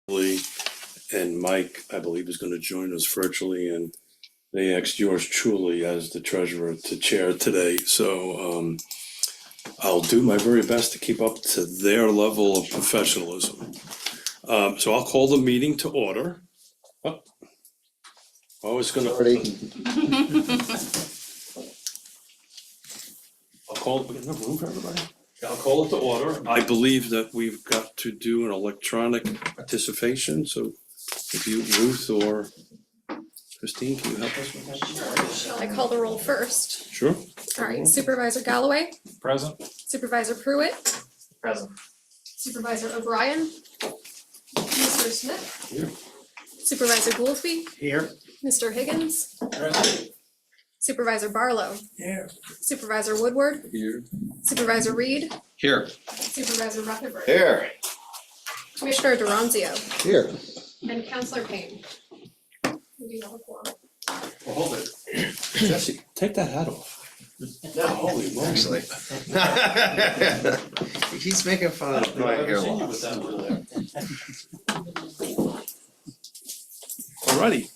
and Mike, I believe, is going to join us virtually, and they asked yours truly as the treasurer to chair today. So I'll do my very best to keep up to their level of professionalism. So I'll call the meeting to order. It's gonna. We got enough room for everybody? I'll call it to order. I believe that we've got to do an electronic participation, so if you, Ruth or Christine, can you help us with that? Shall I call the roll first? Sure. All right, Supervisor Galloway, Present. Supervisor Pruitt, Present. Supervisor O'Brien, Mr. Smith, Here. Supervisor Goolsby, Here. Mr. Higgins, Present. Supervisor Barlow, Here. Supervisor Woodward, Here. Supervisor Reed, Here. Supervisor Rutherford, Here. Commissioner Duranzio, Here. and Counselor Payne. We do have a quorum. Well, hold it. Jesse, take that hat off. No, Holy moly. actually. He's making fun of my hair loss. Alrighty,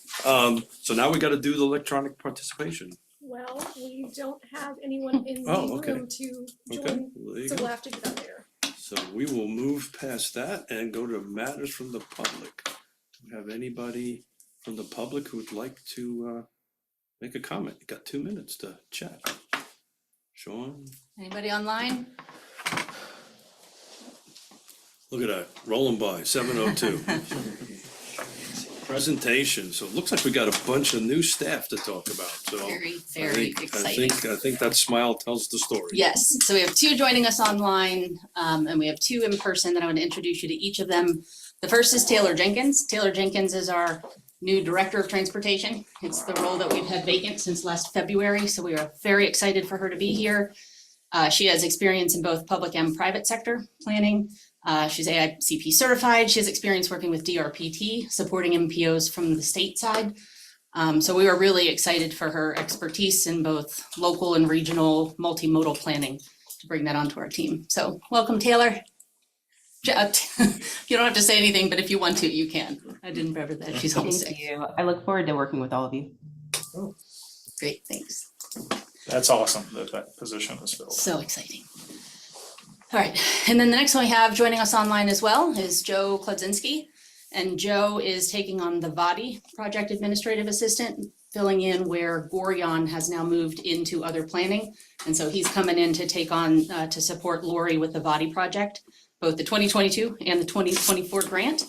so now we gotta do the electronic participation. Well, we don't have anyone in the Oh, okay. room to Okay, join, well, there you so go. we'll have to do that later. So we will move past that and go to matters from the public. Do we have anybody from the public who would like to make a comment? You got 2 minutes to chat. Sean, Anybody online? look at that, rolling by, 7:02. Presentation, so it looks like we got a bunch of new staff to talk about, so. Very, I very think- exciting. I think that smile tells the story. Yes, so we have 2 joining us online, and we have 2 in person that I want to introduce you to each of them. The first is Taylor Jenkins. Taylor Jenkins is our new Director of Transportation. It's the role that we've had vacant since last February, so we are very excited for her to be here. She has experience in both public and private sector planning. She's AICP certified. She has experience working with DRPT, supporting MPOs from the state side. So we were really excited for her expertise in both local and regional multimodal planning to bring that onto our team. So welcome, Taylor. You don't have to say anything, but if you want to, you can. I didn't remember that. She's homesick. Thank you. I look forward to working with all of you. Great, thanks. That's awesome that that position is filled. So exciting. All right, and then the next one we have joining us online as well is Joe Klodzinski. And Joe is taking on the VADI Project Administrative Assistant, filling in where Gorion has now moved into other planning. And so he's coming in to take on, to support Lori with the VADI project, both the 2022 and the 2024 grant.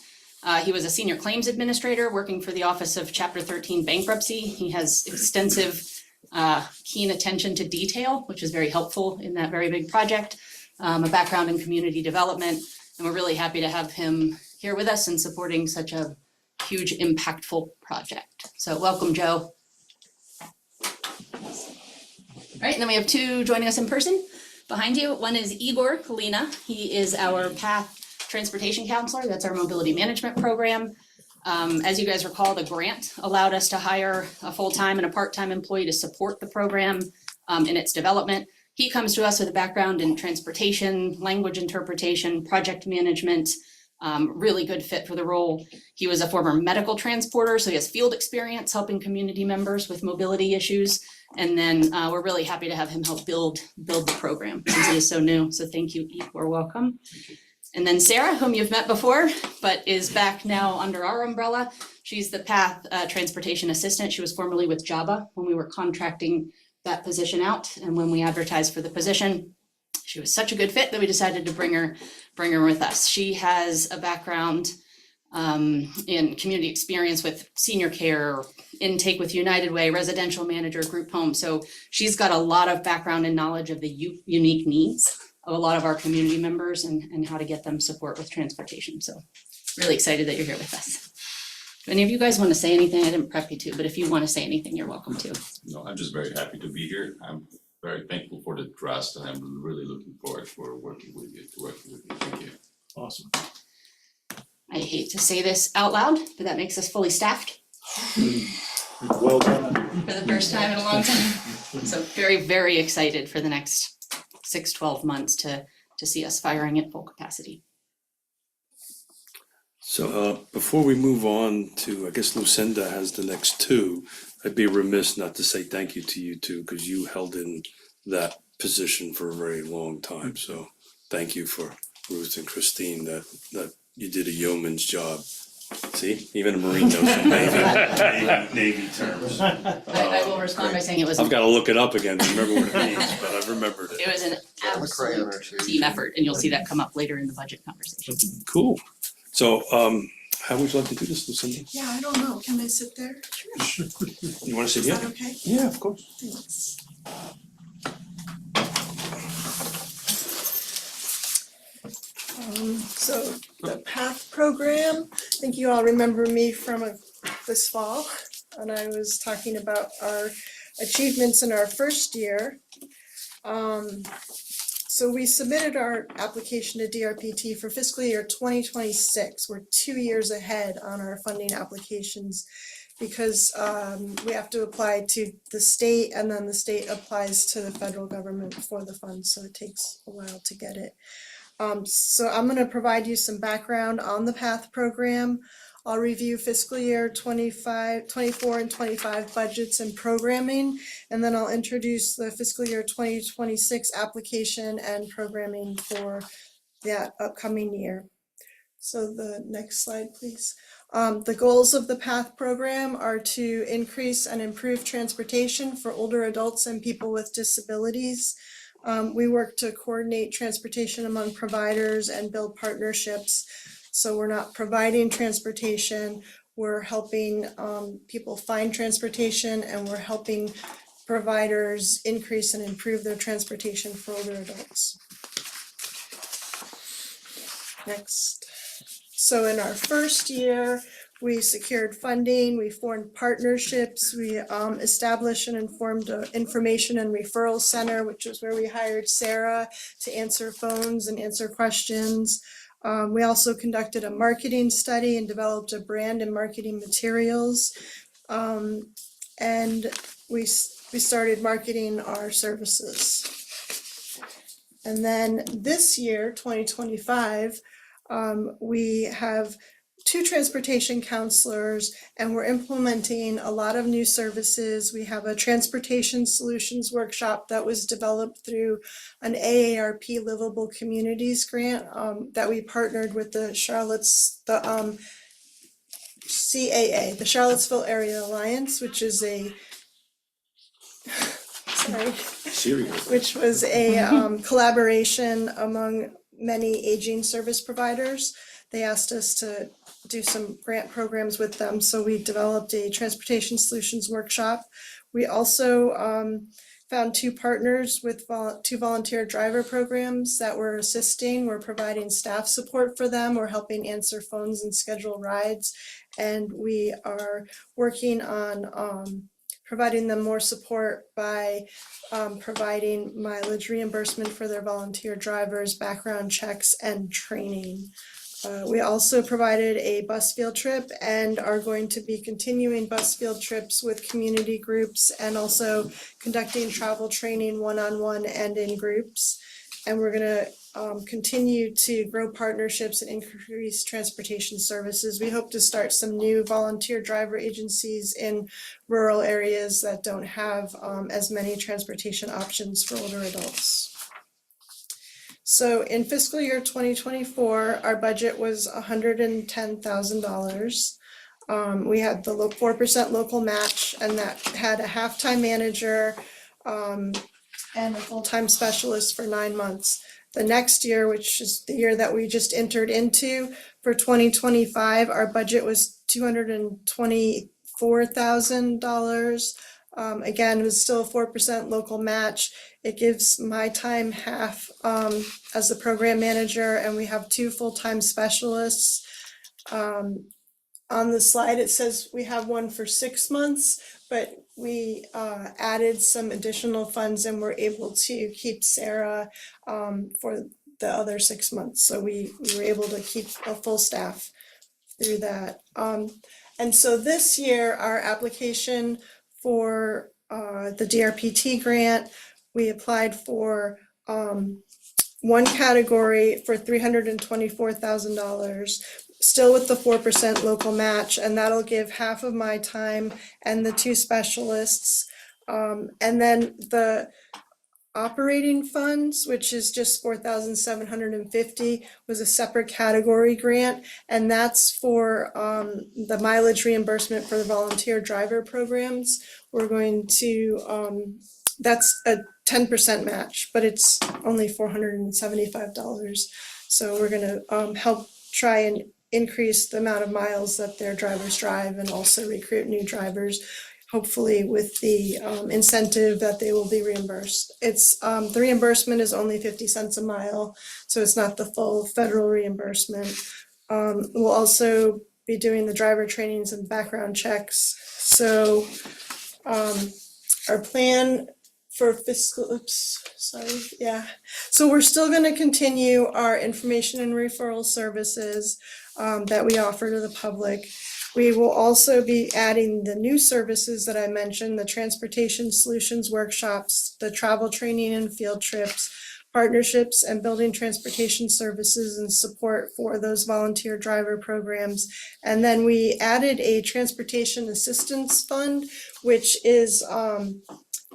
He was a senior claims administrator working for the Office of Chapter 13 Bankruptcy. He has extensive, keen attention to detail, which is very helpful in that very big project. A background in community development, and we're really happy to have him here with us and supporting such a huge, impactful project. So welcome, Joe. All right, and then we have 2 joining us in person behind you. One is Igor Kalina. He is our PATH Transportation Counselor. That's our mobility management program. As you guys recall, the grant allowed us to hire a full-time and a part-time employee to support the program in its development. He comes to us with a background in transportation, language interpretation, project management, really good fit for the role. He was a former medical transporter, so he has field experience helping community members with mobility issues. And then we're really happy to have him help build the program since he is so new. So thank you, Igor, welcome. And then Sarah, whom you've met before, but is back now under our umbrella. She's the PATH Transportation Assistant. She was formerly with JABA when we were contracting that position out, and when we advertised for the position, she was such a good fit that we decided to bring her with us. She has a background in community experience with senior care, intake with United Way, residential manager, group home. So she's got a lot of background and knowledge of the unique needs of a lot of our community members and how to get them support with transportation. So really excited that you're here with us. Do any of you guys want to say anything? I didn't prep you to, but if you want to say anything, you're welcome to. No, I'm just very happy to be here. I'm very thankful for the trust, and I'm really looking forward for working with you. Thank you. Awesome. I hate to say this out loud, but that makes us fully staffed Well done. for the first time in a long time. So very, very excited for the next 6-12 months to see us firing at full capacity. So, before we move on to, I guess Lucinda has the next two, I'd be remiss not to say thank you to you two, because you held in that position for a very long time, so thank you for Ruth and Christine, that you did a yeoman's job. See, even a Marine knows some Navy terms. I will respond by saying it was, I've gotta look it up again to remember what it means, but I've remembered it. it was an Look right on our absolute trees. team effort, and you'll see that come up later in the budget conversation. Cool. So, how would you like to do this, Lucinda? Yeah, I don't know, can I sit there? You wanna sit Is here? that okay? Yeah, of course. Thanks. So the PATH program, I think you all remember me from this fall, and I was talking about our achievements in our first year. So we submitted our application to DRPT for fiscal year 2026. We're 2 years ahead on our funding applications because we have to apply to the state, and then the state applies to the federal government for the funds, so it takes a while to get it. So I'm gonna provide you some background on the PATH program. I'll review fiscal year 24 and 25 budgets and programming, and then I'll introduce the fiscal year 2026 application and programming for that upcoming year. So the next slide, please. The goals of the PATH program are to increase and improve transportation for older adults and people with disabilities. We work to coordinate transportation among providers and build partnerships. So we're not providing transportation, we're helping people find transportation, and we're helping providers increase and improve their transportation for older adults. Next. So in our first year, we secured funding, we formed partnerships, we established and informed an information and referral center, which is where we hired Sarah to answer phones and answer questions. We also conducted a marketing study and developed a brand and marketing materials. And we started marketing our services. And then this year, 2025, we have 2 transportation counselors, and we're implementing a lot of new services. We have a transportation solutions workshop that was developed through an AARP Livable Communities grant that we partnered with the CAA, the Charlottesville Area Alliance, which is a which was a collaboration among many aging service providers. They asked us to do some grant programs with them, so we developed a transportation solutions workshop. We also found 2 partners with 2 volunteer driver programs that we're assisting. We're providing staff support for them, we're helping answer phones and schedule rides, and we are working on providing them more support by providing mileage reimbursement for their volunteer drivers, background checks, and training. We also provided a bus field trip and are going to be continuing bus field trips with community groups and also conducting travel training one-on-one and in groups. And we're gonna continue to grow partnerships and increase transportation services. We hope to start some new volunteer driver agencies in rural areas that don't have as many transportation options for older adults. So in fiscal year 2024, our budget was $110,000. We had the 4% local match, and that had a half-time manager and a full-time specialist for 9 months. The next year, which is the year that we just entered into, for 2025, our budget was $224,000. Again, it was still a 4% local match. It gives my time half as the program manager, and we have 2 full-time specialists. On the slide, it says we have one for 6 months, but we added some additional funds and were able to keep Sarah for the other 6 months. So we were able to keep a full staff through that. And so this year, our application for the DRPT grant, we applied for one category for $324,000. still with the 4% local match, and that'll give half of my time and the 2 specialists. And then the operating funds, which is just 4,750, was a separate category grant, and that's for the mileage reimbursement for the volunteer driver programs. We're going to that's a 10% match, but it's only $475. So we're gonna help try and increase the amount of miles that their drivers drive and also recruit new drivers, hopefully with the incentive that they will be reimbursed. It's the reimbursement is only 50 cents a mile, so it's not the full federal reimbursement. We'll also be doing the driver trainings and background checks. So our plan for fiscal, so we're still gonna continue our information and referral services that we offer to the public. We will also be adding the new services that I mentioned, the transportation solutions workshops, the travel training and field trips, partnerships and building transportation services and support for those volunteer driver programs. And then we added a transportation assistance fund, which is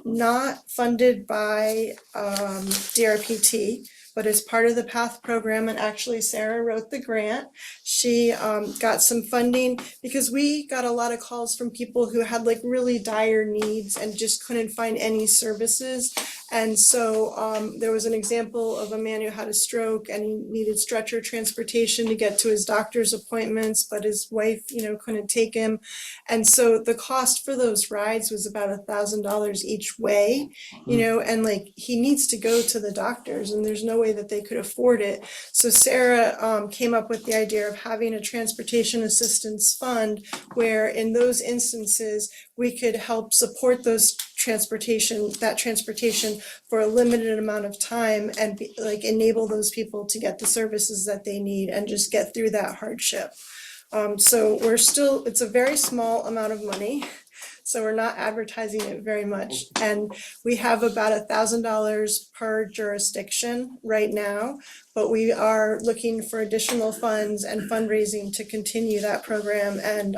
not funded by DRPT, but is part of the PATH program, and actually Sarah wrote the grant. She got some funding because we got a lot of calls from people who had like really dire needs and just couldn't find any services. And so there was an example of a man who had a stroke and he needed stretcher transportation to get to his doctor's appointments, but his wife, couldn't take him. And so the cost for those rides was about $1,000 each way, and like he needs to go to the doctors and there's no way that they could afford it. So Sarah came up with the idea of having a transportation assistance fund where in those instances we could help support those transportation for a limited amount of time and enable those people to get the services that they need and just get through that hardship. So it's a very small amount of money, so we're not advertising it very much. And we have about $1,000 per jurisdiction right now, but we are looking for additional funds and fundraising to continue that program and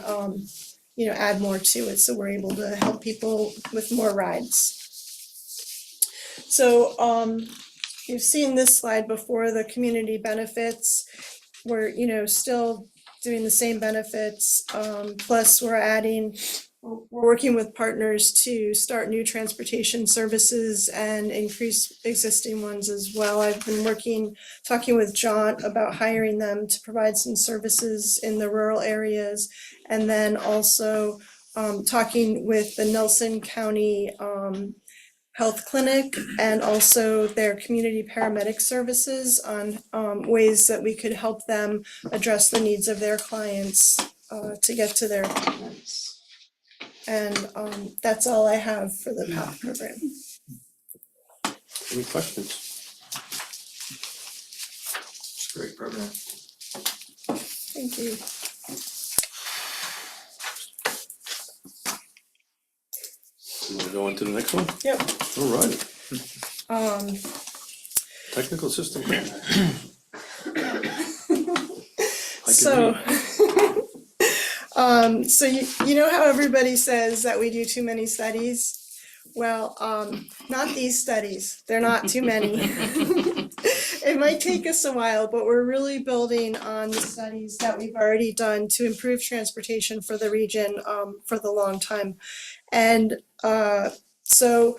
add more to it so we're able to help people with more rides. So you've seen this slide before, the community benefits. We're still doing the same benefits, plus we're working with partners to start new transportation services and increase existing ones as well. I've been talking with John about hiring them to provide some services in the rural areas, and then also talking with the Nelson County Health Clinic and also their community paramedic services on ways that we could help them address the needs of their clients to get to their appointments. And that's all I have for the PATH program. Any questions? It's a great program. Thank you. You wanna go on to the next one? Yep. All right. Technical assistant grant. So you know how everybody says that we do too many studies? Well, not these studies, they're not too many. It might take us a while, but we're really building on the studies that we've already done to improve transportation for the region for the long time. And so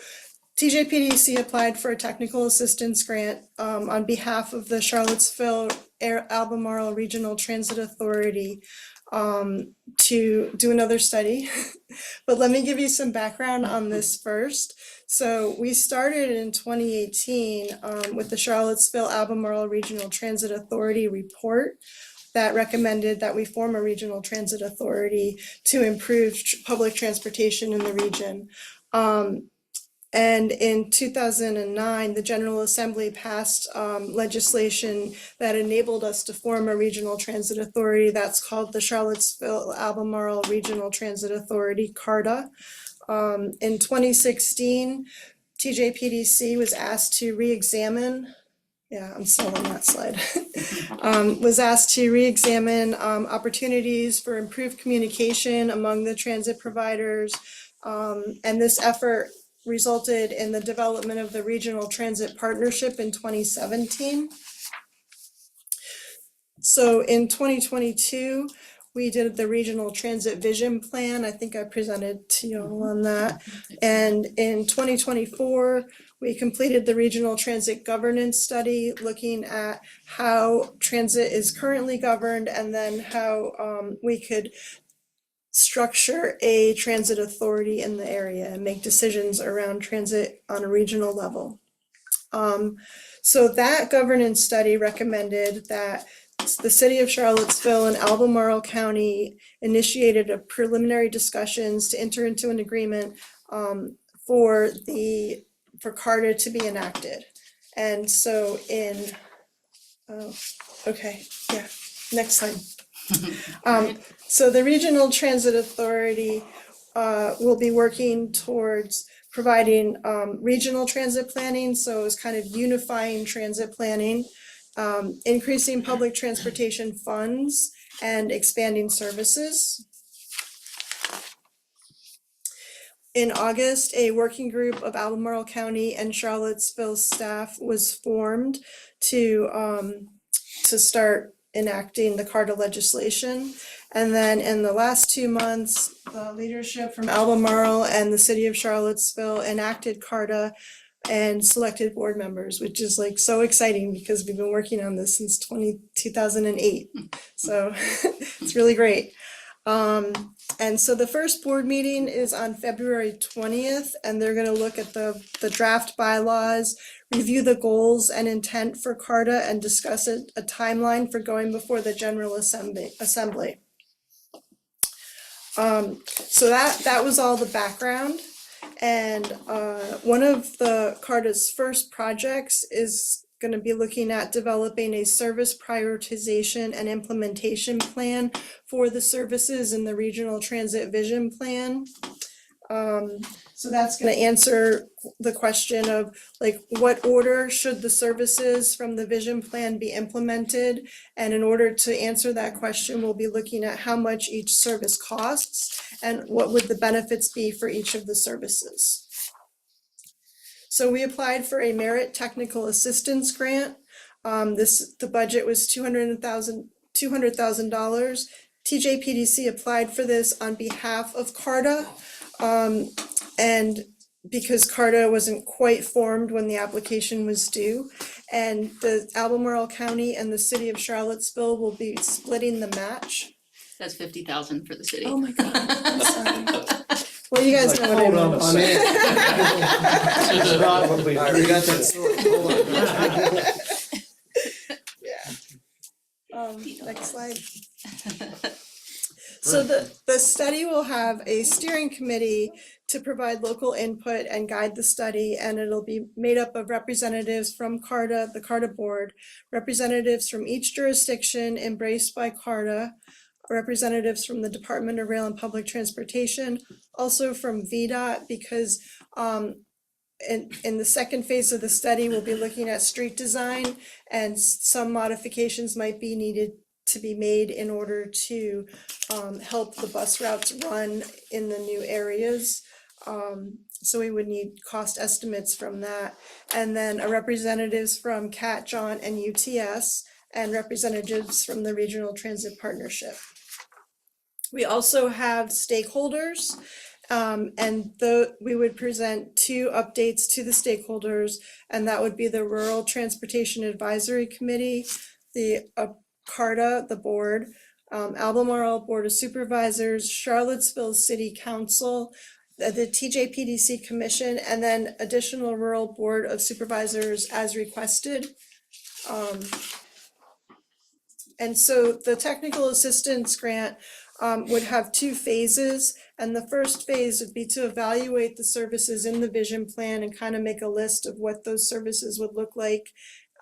TJPDC applied for a technical assistance grant on behalf of the Charlottesville Albemarle Regional Transit Authority to do another study. But let me give you some background on this first. So we started in 2018 with the Charlottesville Albemarle Regional Transit Authority report that recommended that we form a regional transit authority to improve public transportation in the region. And in 2009, the General Assembly passed legislation that enabled us to form a regional transit authority that's called the Charlottesville Albemarle Regional Transit Authority, CARTA. In 2016, TJPDC was asked to re-examine yeah, I'm still on that slide, was asked to re-examine opportunities for improved communication among the transit providers. And this effort resulted in the development of the Regional Transit Partnership in 2017. So in 2022, we did the Regional Transit Vision Plan. I think I presented to you all on that. And in 2024, we completed the Regional Transit Governance Study, looking at how transit is currently governed and then how we could structure a transit authority in the area and make decisions around transit on a regional level. So that governance study recommended that the City of Charlottesville and Albemarle County initiated a preliminary discussions to enter into an agreement for CARTA to be enacted. And so next slide. So the Regional Transit Authority will be working towards providing regional transit planning, so it's kind of unifying transit planning, increasing public transportation funds, and expanding services. In August, a working group of Albemarle County and Charlottesville staff was formed to start enacting the CARTA legislation. And then in the last 2 months, the leadership from Albemarle and the City of Charlottesville enacted CARTA and selected board members, which is like so exciting because we've been working on this since 2008. So it's really great. And so the first board meeting is on February 20th, and they're gonna look at the draft bylaws, review the goals and intent for CARTA, and discuss a timeline for going before the General Assembly. So that was all the background. And one of the CARTA's first projects is going to be looking at developing a service prioritization and implementation plan for the services in the Regional Transit Vision Plan. So that's going to answer the question of like what order should the services from the vision plan be implemented, and in order to answer that question, we'll be looking at how much each service costs and what would the benefits be for each of the services. So we applied for a merit technical assistance grant. The budget was $200,000. TJPDC applied for this on behalf of CARTA. And because CARTA wasn't quite formed when the application was due, and the Albemarle County and the City of Charlottesville will be splitting the match. That's 50,000 for the city. Oh my God, I'm sorry. Well, you guys know what I mean. Hold on a second. It's not what we- Alright, we got that sorted, hold on. Yeah. Next slide. So the study will have a steering committee to provide local input and guide the study, and it'll be made up of representatives from CARTA, the CARTA board, representatives from each jurisdiction embraced by CARTA, representatives from the Department of Rail and Public Transportation, also from VDOT, because in the second phase of the study, we'll be looking at street design, and some modifications might be needed to be made in order to help the bus routes run in the new areas. So we would need cost estimates from that. And then representatives from CAT, JOHN, and UTS, and representatives from the Regional Transit Partnership. We also have stakeholders, and we would present 2 updates to the stakeholders, and that would be the Rural Transportation Advisory Committee, the CARTA, the board, Albemarle Board of Supervisors, Charlottesville City Council, the TJPDC Commission, and then additional Rural Board of Supervisors as requested. And so the technical assistance grant would have 2 phases, and the first phase would be to evaluate the services in the vision plan and kind of make a list of what those services would look like,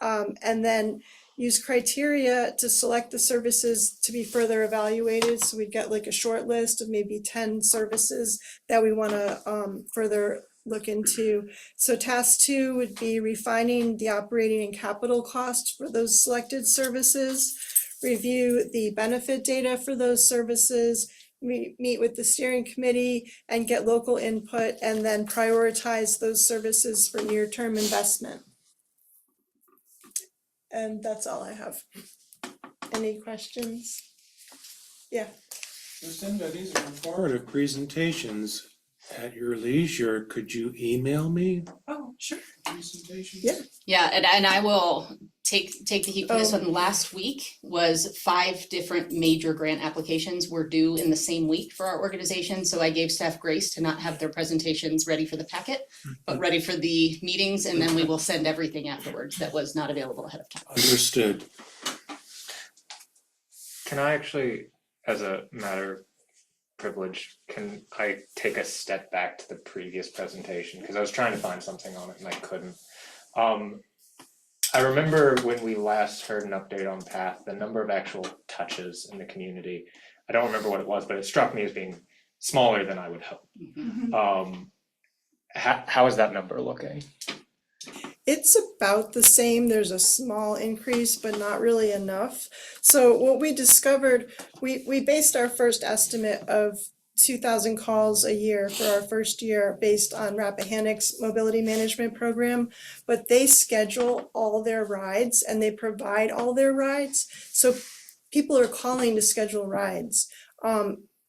and then use criteria to select the services to be further evaluated. So we'd get like a short list of maybe 10 services that we want to further look into. So task 2 would be refining the operating and capital costs for those selected services, review the benefit data for those services, meet with the steering committee and get local input, and then prioritize those services for near-term investment. And that's all I have. Any questions? Yeah. Lucinda, these are informative presentations. At your leisure, could you email me Oh, sure. presentations? Yeah. Yeah, and I will take the heat for this Oh. one. Last week was 5 different major grant applications were due in the same week for our organization. So I gave staff grace to not have their presentations ready for the packet, but ready for the meetings, and then we will send everything afterwards that was not available ahead of time. Understood. Can I actually, as a matter of privilege, can I take a step back to the previous presentation? Because I was trying to find something on it and I couldn't. I remember when we last heard an update on PATH, the number of actual touches in the community. I don't remember what it was, but it struck me as being smaller than I would hope. How is that number looking? It's about the same. There's a small increase, but not really enough. So what we discovered, we based our first estimate of 2,000 calls a year for our first year based on Rappahannock's mobility management program, but they schedule all their rides and they provide all their rides. So people are calling to schedule rides.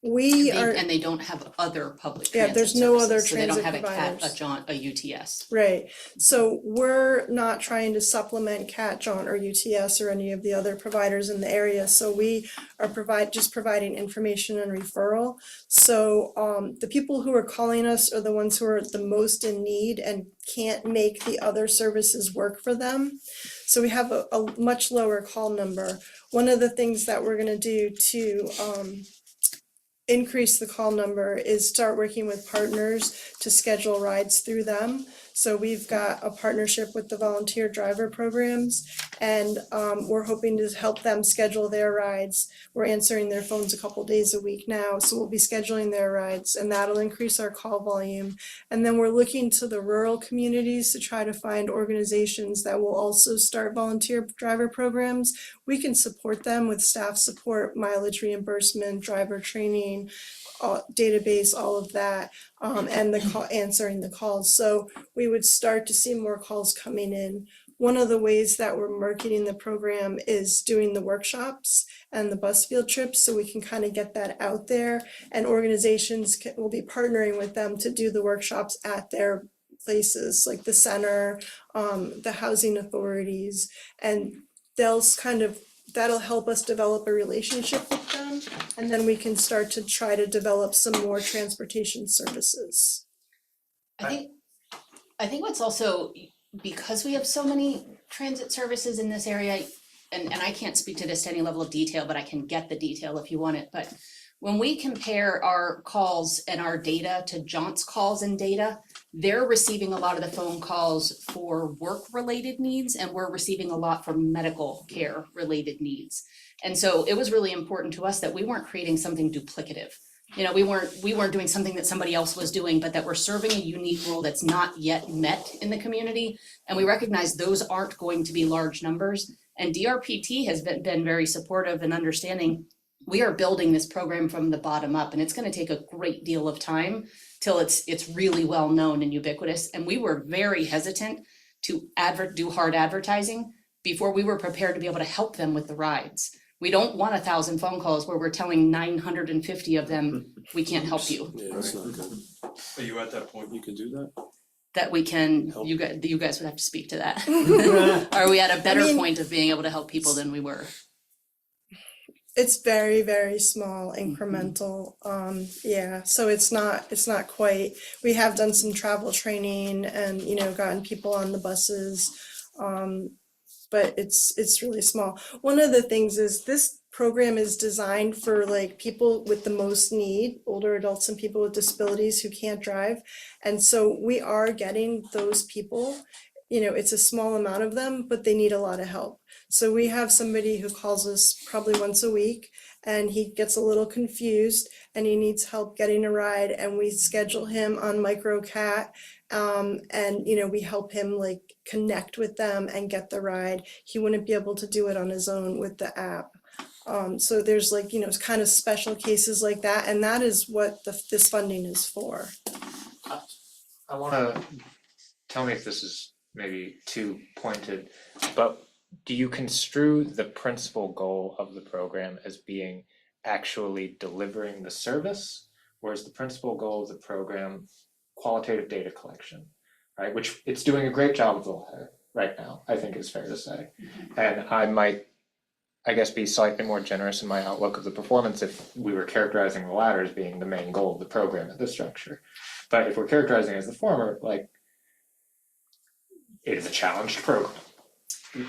And they don't have other public Yeah, transit there's no other services, so they don't transit have a CAT, providers. a jaunt, a UTS. Right, so we're not trying to supplement CAT, Jaunt, or UTS or any of the other providers in the area, so we are just providing information and referral. So the people who are calling us are the ones who are the most in need and can't make the other services work for them. So we have a much lower call number. One of the things that we're gonna do to increase the call number is start working with partners to schedule rides through them. So we've got a partnership with the volunteer driver programs, and we're hoping to help them schedule their rides. We're answering their phones a couple days a week now, so we'll be scheduling their rides, and that'll increase our call volume. And then we're looking to the rural communities to try to find organizations that will also start volunteer driver programs. We can support them with staff support, mileage reimbursement, driver training, database, all of that, and the answering the calls. So we would start to see more calls coming in. One of the ways that we're marketing the program is doing the workshops and the bus field trips, so we can kind of get that out there, and organizations will be partnering with them to do the workshops at their places, like the center, the housing authorities, and that'll help us develop a relationship with them, and then we can start to try to develop some more transportation services. I think what's also, because we have so many transit services in this area, and I can't speak to this to any level of detail, but I can get the detail if you want it, but when we compare our calls and our data to Jaunt's calls and data, they're receiving a lot of the phone calls for work-related needs, and we're receiving a lot for medical care-related needs. And so it was really important to us that we weren't creating something duplicative. You know, we weren't doing something that somebody else was doing, but that we're serving a unique role that's not yet met in the community. And we recognize those aren't going to be large numbers. And DRPT has been very supportive and understanding. We are building this program from the bottom up, and it's going to take a great deal of time till it's really well known and ubiquitous. And we were very hesitant to do hard advertising before we were prepared to be able to help them with the rides. We don't want 1,000 phone calls where we're telling 950 of them, we can't help you. Yeah, that's not good. Are you at that point you can do that? That we can, Help. you guys would have to speak to that. Are we at a better mean, point of being able to help people than we were? It's very, very small, incremental, yeah, so it's not quite, we have done some travel training and, gotten people on the buses, but it's really small. One of the things is this program is designed for like people with the most need, older adults and people with disabilities who can't drive, and so we are getting those people. It's a small amount of them, but they need a lot of help. So we have somebody who calls us probably once a week, and he gets a little confused and he needs help getting a ride, and we schedule him on MicroCat. And we help him like connect with them and get the ride. He wouldn't be able to do it on his own with the app. So there's like, kind of special cases like that, and that is what this funding is for. I wanna, tell me if this is maybe too pointed, but do you construe the principal goal of the program as being actually delivering the service? Or is the principal goal of the program qualitative data collection, right? Which it's doing a great job of the latter right now, I think is fair to say. And I might, I guess, be slightly more generous in my outlook of the performance if we were characterizing the latter as being the main goal of the program at this structure. But if we're characterizing it as the former, like, it is a challenged program.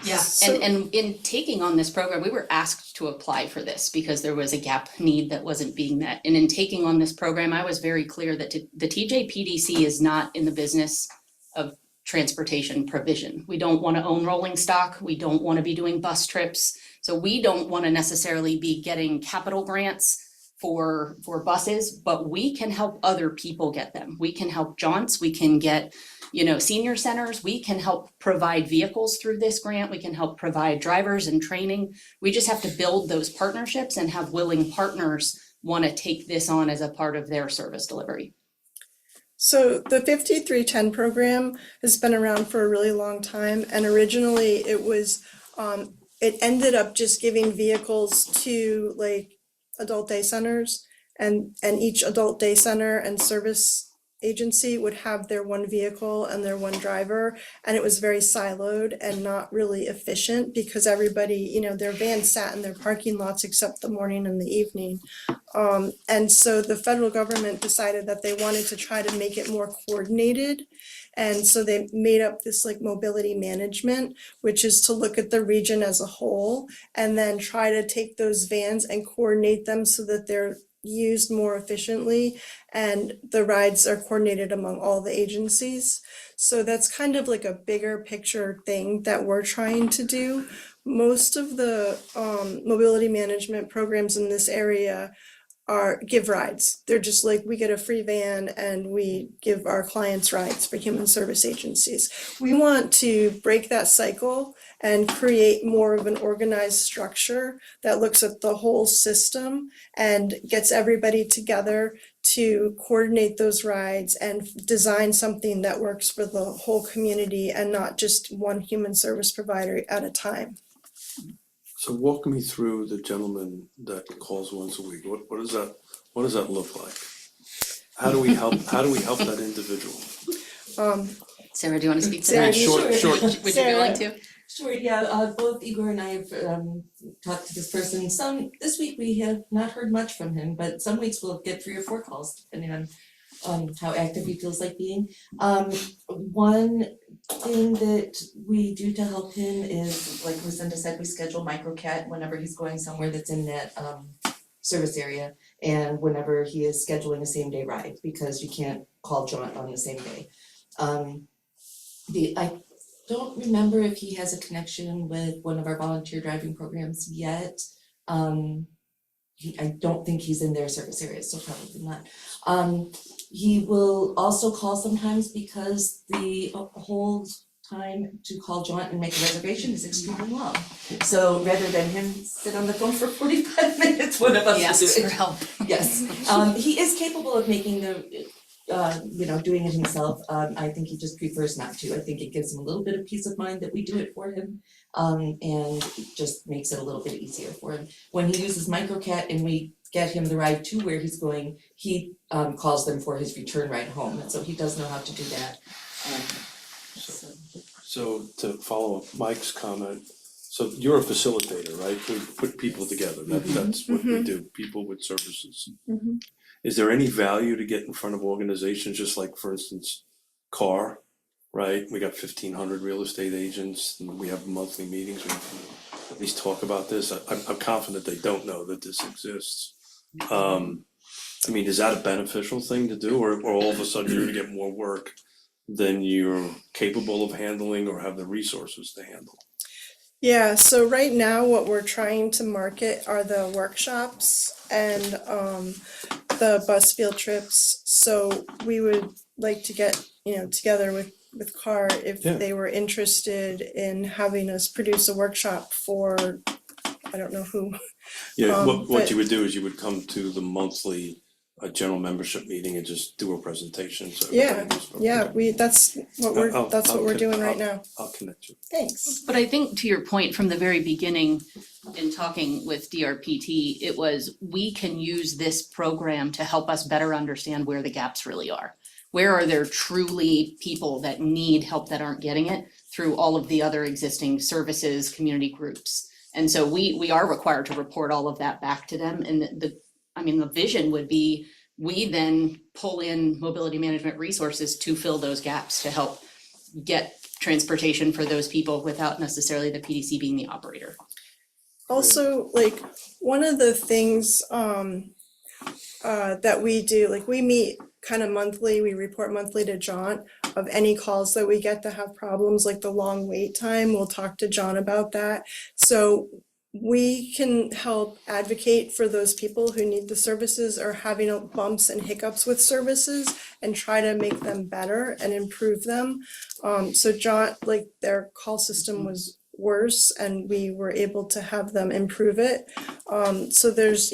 Yeah, So- and in taking on this program, we were asked to apply for this because there was a gap need that wasn't being met. And in taking on this program, I was very clear that the TJPDC is not in the business of transportation provision. We don't want to own rolling stock. We don't want to be doing bus trips. So we don't want to necessarily be getting capital grants for buses, but we can help other people get them. We can help jaunts, we can get, senior centers, we can help provide vehicles through this grant, we can help provide drivers and training. We just have to build those partnerships and have willing partners want to take this on as a part of their service delivery. So the 5310 program has been around for a really long time, and originally it was, it ended up just giving vehicles to like adult day centers, and each adult day center and service agency would have their one vehicle and their one driver, and it was very siloed and not really efficient because everybody, their vans sat in their parking lots except the morning and the evening. And so the federal government decided that they wanted to try to make it more coordinated. And so they made up this like mobility management, which is to look at the region as a whole and then try to take those vans and coordinate them so that they're used more efficiently and the rides are coordinated among all the agencies. So that's kind of like a bigger picture thing that we're trying to do. Most of the mobility management programs in this area give rides. They're just like, we get a free van and we give our clients rides for human service agencies. We want to break that cycle and create more of an organized structure that looks at the whole system and gets everybody together to coordinate those rides and design something that works for the whole community and not just one human service provider at a time. So walk me through the gentleman that calls once a week. What does that look like? How do we help that individual? Sarah, do you want to speak to Sarah, that? Short. Would you be Sarah. willing to? Sure, yeah, both Igor and I have talked to this person. This week we have not heard much from him, but some weeks we'll get 3 or 4 calls depending on how active he feels like being. One thing that we do to help him is, like Lucinda said, we schedule MicroCat whenever he's going somewhere that's in that service area and whenever he is scheduling a same day ride, because you can't call jaunt on the same day. I don't remember if he has a connection with one of our volunteer driving programs yet. I don't think he's in their service area, so probably not. He will also call sometimes because the whole time to call jaunt and make a reservation is extremely long. So rather than him sit on the phone for 45 minutes, one of us will do Yes, it. for help. Yes, he is capable of making doing it himself. I think he just prefers not to. I think it gives him a little bit of peace of mind that we do it for him. And it just makes it a little bit easier for him. When he uses MicroCat and we get him the ride to where he's going, he calls them for his return ride home, and so he does know how to do that. So to follow up Mike's comment, so you're a facilitator, right? We put people together, that's what we do, people with services. Mhm. Is there any value to get in front of organizations, just like, for instance, CAR, right? We got 1,500 real estate agents, and we have monthly meetings, we can at least talk about this. I'm confident they don't know that this exists. Is that a beneficial thing to do, or all of a sudden you're gonna get more work than you're capable of handling or have the resources to handle? Yeah, so right now what we're trying to market are the workshops and the bus field trips. So we would like to get, together with CAR if Yeah. they were interested in having us produce a workshop for, I don't know who. Yeah, what but- you would do is you would come to the monthly general membership meeting and just do a presentation, so everybody was. Yeah, that's what I'll we're doing right connect- now. I'll connect you. Thanks. But I think to your point from the very beginning, in talking with DRPT, it was, we can use this program to help us better understand where the gaps really are. Where are there truly people that need help that aren't getting it through all of the other existing services, community groups? And so we are required to report all of that back to them, and the vision would be, we then pull in mobility management resources to fill those gaps, to help get transportation for those people without necessarily the PDC being the operator. Also, like, one of the things that we do, like, we meet kind of monthly, we report monthly to John of any calls that we get that have problems, like the long wait time. We'll talk to John about that. So we can help advocate for those people who need the services or having bumps and hiccups with services and try to make them better and improve them. So John, like, their call system was worse and we were able to have them improve it. So there's,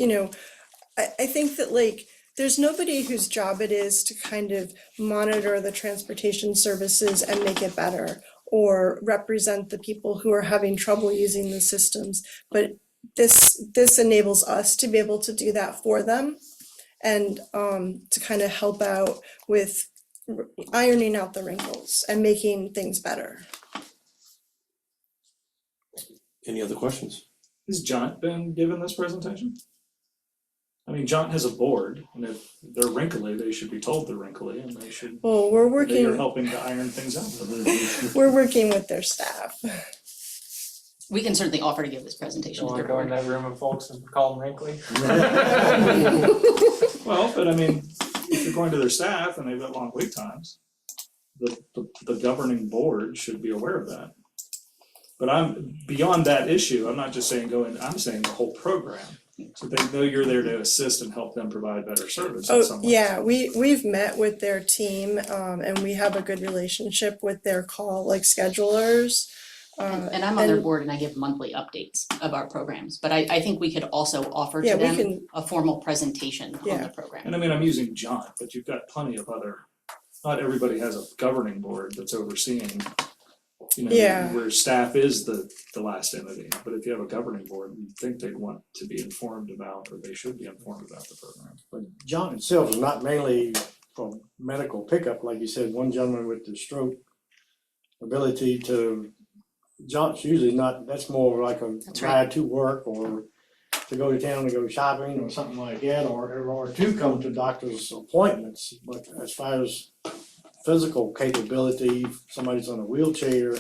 I think that, like, there's nobody whose job it is to kind of monitor the transportation services and make it better, or represent the people who are having trouble using the systems. But this enables us to be able to do that for them, and to kind of help out with ironing out the wrinkles and making things better. Any other questions? Has John been given this presentation? I mean, John has a board, and if they're wrinkly, they should be told they're wrinkly, and they should, Well, we're they are working, helping to iron things out. we're working with their staff. We can certainly offer to give this presentation Don't to wanna the go in board. that room of folks and call them wrinkly? Well, but I mean, if you're going to their staff and they've got long wait times, the governing board should be aware of that. But I'm, beyond that issue, I'm not just saying go in, I'm saying the whole program. So they know you're there to assist and help them provide better service in some Oh, way. yeah, we've met with their team, and we have a good relationship with their call, like, schedulers. And I'm on their board and I give monthly updates of our programs, but I think we could also offer Yeah, to we them can- a formal presentation on Yeah. the program. And I mean, I'm using John, but you've got plenty of other, not everybody has a governing board that's overseeing, Yeah. where staff is the last entity. But if you have a governing board, you think they'd want to be informed about, or they should be informed about the program. But John itself is not mainly for medical pickup, like you said, one gentleman with the stroke ability to, John's usually not, that's more like a That's right. ride to work or to go to town to go shopping or something like that, or to come to doctor's appointments. But as far as physical capability, if somebody's on a wheelchair,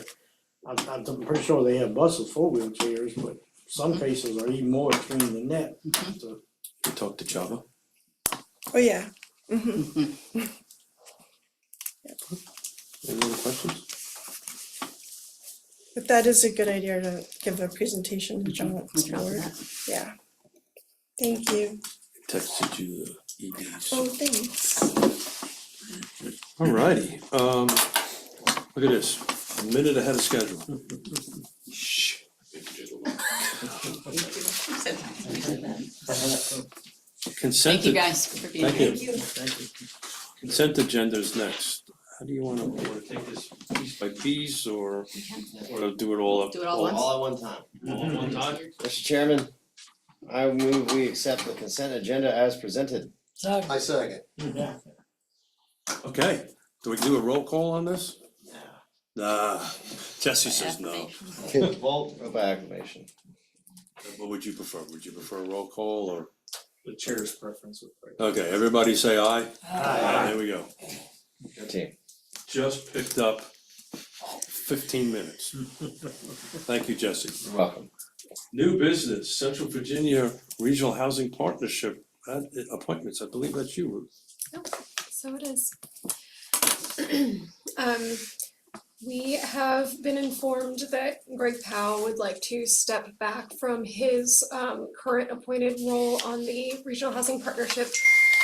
I'm pretty sure they have buses for wheelchairs, but some cases are even more extreme than that. So, You talk to Java. Oh, yeah. Mhm. Any other questions? But that is a good idea to give a presentation to John's We can offer board. that. Yeah. Thank you. Texted you the EDs. Oh, thanks. Alrighty, look at this, a minute ahead of schedule. Shh. Consent. Thank you guys for being Thank here. you. Consent agenda is next. How do you wanna take this piece by piece or do it all up? Do it all at once? All at one time. All at one time? Mr. Chairman, I move we accept the consent agenda as presented. I second. Okay, do we do a roll call on this? Nah, Jesse says no. Vote by acclamation. What would you prefer? Would you prefer a roll call or? The chair's preference would be. Okay, everybody say aye. Aye. There we go. Your team. Just picked up 15 minutes. Thank you, Jesse. You're welcome. New business, Central Virginia Regional Housing Partnership appointments. I believe that's you, Ruth. So it is. We have been informed that Greg Powell would like to step back from his current appointed role on the Regional Housing Partnership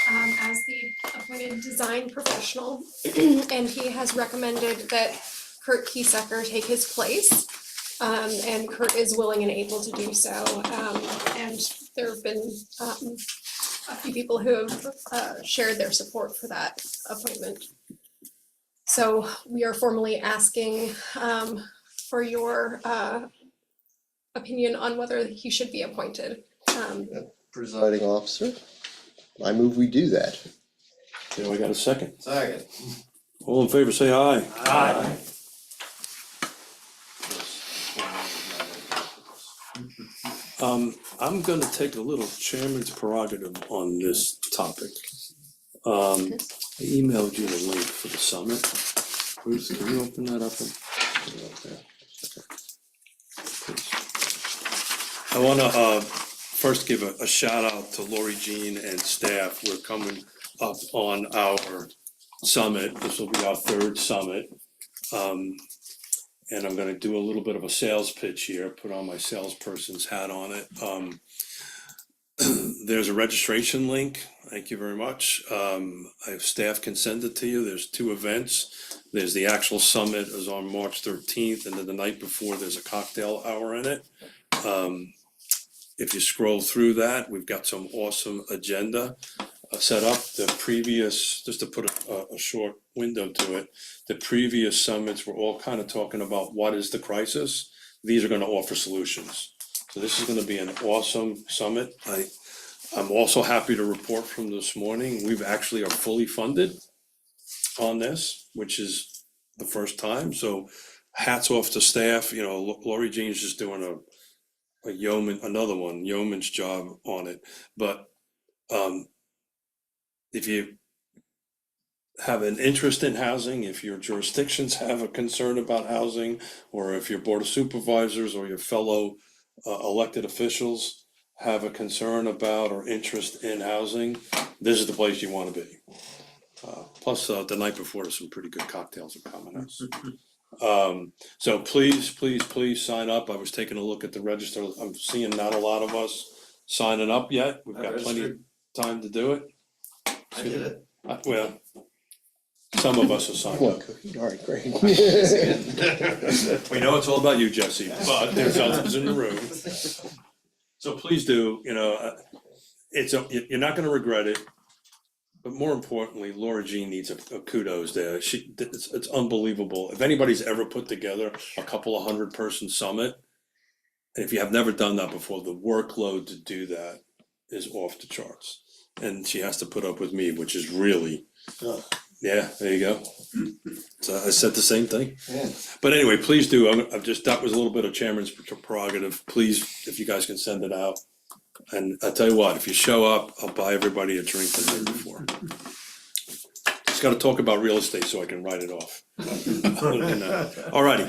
as the appointed design professional. And he has recommended that Kurt Kiesecker take his place. And Kurt is willing and able to do so. And there have been a few people who have shared their support for that appointment. So we are formally asking for your opinion on whether he should be appointed. Presiding officer, I move we do that. Okay, we got a second. Second. All in favor, say aye. Aye. I'm gonna take a little chairman's prerogative on this topic. I emailed you the link for the summit. Bruce, can you open that up and? I wanna first give a shout out to Lori Jean and staff. We're coming up on our summit. This will be our third summit. And I'm gonna do a little bit of a sales pitch here, put on my salesperson's hat on it. There's a registration link, thank you very much. I have staff can send it to you, there's 2 events. There's the actual summit is on March 13th, and then the night before, there's a cocktail hour in it. If you scroll through that, we've got some awesome agenda set up. The previous, just to put a short window to it, the previous summits were all kind of talking about what is the crisis. These are gonna offer solutions. So this is gonna be an awesome summit. I'm also happy to report from this morning, we've actually are fully funded on this, which is the first time. So hats off to staff, you know, Lori Jean's just doing a yeoman's job on it. But if you have an interest in housing, if your jurisdictions have a concern about housing, or if your board of supervisors or your fellow elected officials have a concern about or interest in housing, this is the place you wanna be. Plus, the night before, some pretty good cocktails are coming out. So please sign up. I was taking a look at the register. I'm seeing not a lot of us signing up yet. We've got plenty of time to do it. I did it. Well, some of us are signed up. Alright, great. We know it's all about you, Jesse, but there's others in the room. So please do, you know, you're not gonna regret it. But more importantly, Laura Jean needs a kudos there. It's unbelievable. If anybody's ever put together a couple of 100-person summit, and if you have never done that before, the workload to do that is off the charts. And she has to put up with me, which is really, yeah, there you go. So I said the same thing. Yeah. But anyway, please do. That was a little bit of chairman's prerogative. Please, if you guys can send it out. And I'll tell you what, if you show up, I'll buy everybody a drink the night before. Just gotta talk about real estate so I can write it off. Alrighty.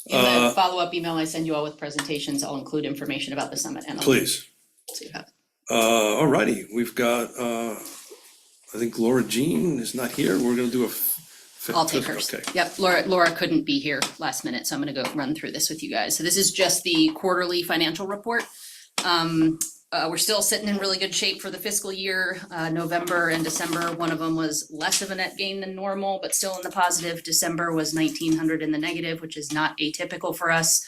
In the follow-up email I send you all with presentations, I'll include information about the summit and. Please. So you have it. Alrighty, we've got, I think Laura Jean is not here. We're gonna do a. I'll take hers. Okay. Yep, Laura couldn't be here last minute, so I'm gonna go run through this with you guys. So this is just the quarterly financial report. We're still sitting in really good shape for the fiscal year. November and December, one of them was less of a net gain than normal, but still in the positive. December was 1,900 in the negative, which is not atypical for us.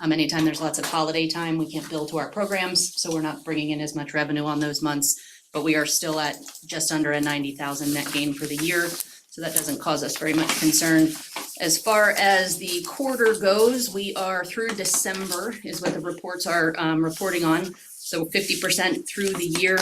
Anytime there's lots of holiday time, we can't bill to our programs, so we're not bringing in as much revenue on those months. But we are still at just under a 90,000 net gain for the year, so that doesn't cause us very much concern. As far as the quarter goes, we are through December is what the reports are reporting on. So 50% through the year.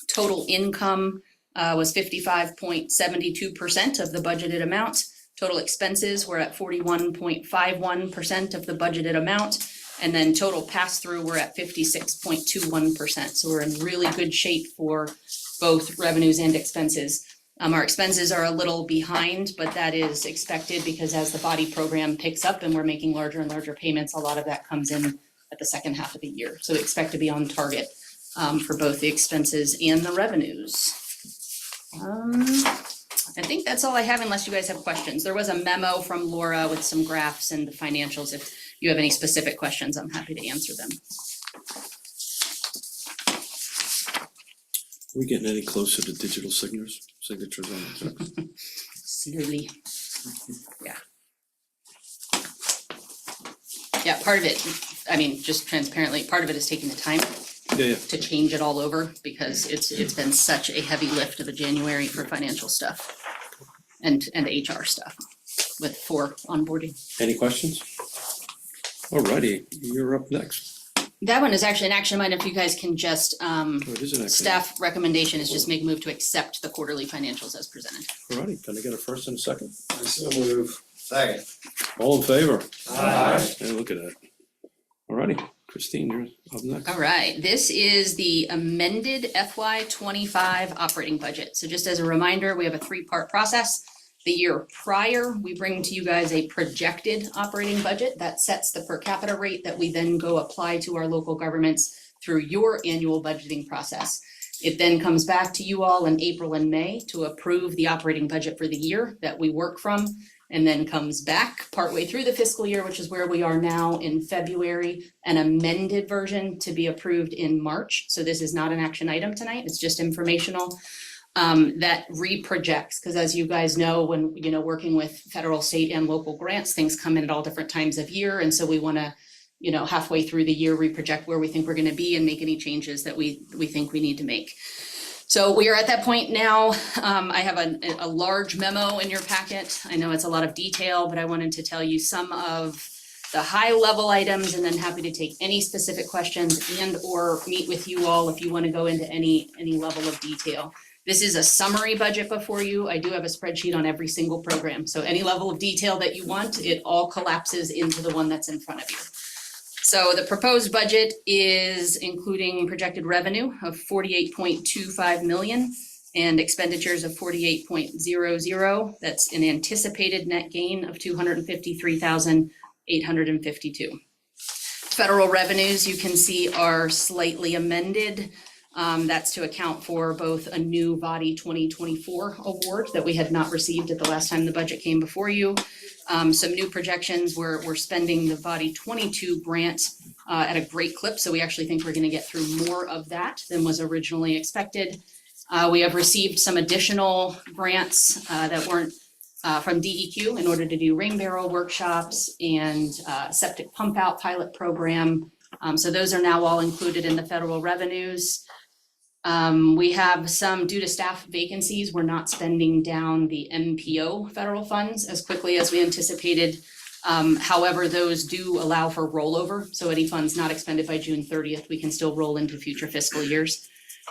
Total income was 55.72% of the budgeted amount. Total expenses were at 41.51% of the budgeted amount. And then total pass-through, we're at 56.21%. So we're in really good shape for both revenues and expenses. Our expenses are a little behind, but that is expected because as the body program picks up and we're making larger and larger payments, a lot of that comes in at the second half of the year. So we expect to be on target for both the expenses and the revenues. I think that's all I have unless you guys have questions. There was a memo from Laura with some graphs and the financials. If you have any specific questions, I'm happy to answer them. We getting any closer to digital signatures on the checks? Slowly. Yeah. Yeah, part of it, I mean, just transparently, part of it is taking the time Yeah, to change it all over because it's been such a heavy lift of a January for financial stuff and HR stuff with 4 onboarding. Any questions? Alrighty, you're up next. That one is actually an action item if you guys can just, Oh, it is an action. staff recommendation is just make a move to accept the quarterly financials as presented. Alrighty, can I get a first and a second? I so move. Second. All in favor? Aye. Hey, look at that. Alrighty, Christine, you're up next. All right, this is the amended FY 25 operating budget. So just as a reminder, we have a 3-part process. The year prior, we bring to you guys a projected operating budget that sets the per capita rate that we then go apply to our local governments through your annual budgeting process. It then comes back to you all in April and May to approve the operating budget for the year that we work from, and then comes back partway through the fiscal year, which is where we are now in February, an amended version to be approved in March. So this is not an action item tonight, it's just informational. That reprojects, because as you guys know, when, working with federal, state, and local grants, things come in at all different times of year, and so we want to, halfway through the year, reproject where we think we're going to be and make any changes that we think we need to make. So we are at that point now. I have a large memo in your packet. I know it's a lot of detail, but I wanted to tell you some of the high level items, and then happy to take any specific questions and or meet with you all if you want to go into any level of detail. This is a summary budget before you. I do have a spreadsheet on every single program. So any level of detail that you want, it all collapses into the one that's in front of you. So the proposed budget is including projected revenue of 48.25 million and expenditures of 48.00. That's an anticipated net gain of 253,852. Federal revenues, you can see, are slightly amended. That's to account for both a new VADI 2024 award that we had not received at the last time the budget came before you. Some new projections, we're spending the VADI 22 grant at a great clip, so we actually think we're gonna get through more of that than was originally expected. We have received some additional grants that weren't from DEQ in order to do rain barrel workshops and septic pump out pilot program. So those are now all included in the federal revenues. We have some, due to staff vacancies, we're not spending down the MPO federal funds as quickly as we anticipated. However, those do allow for rollover. So any funds not expended by June 30th, we can still roll into future fiscal years.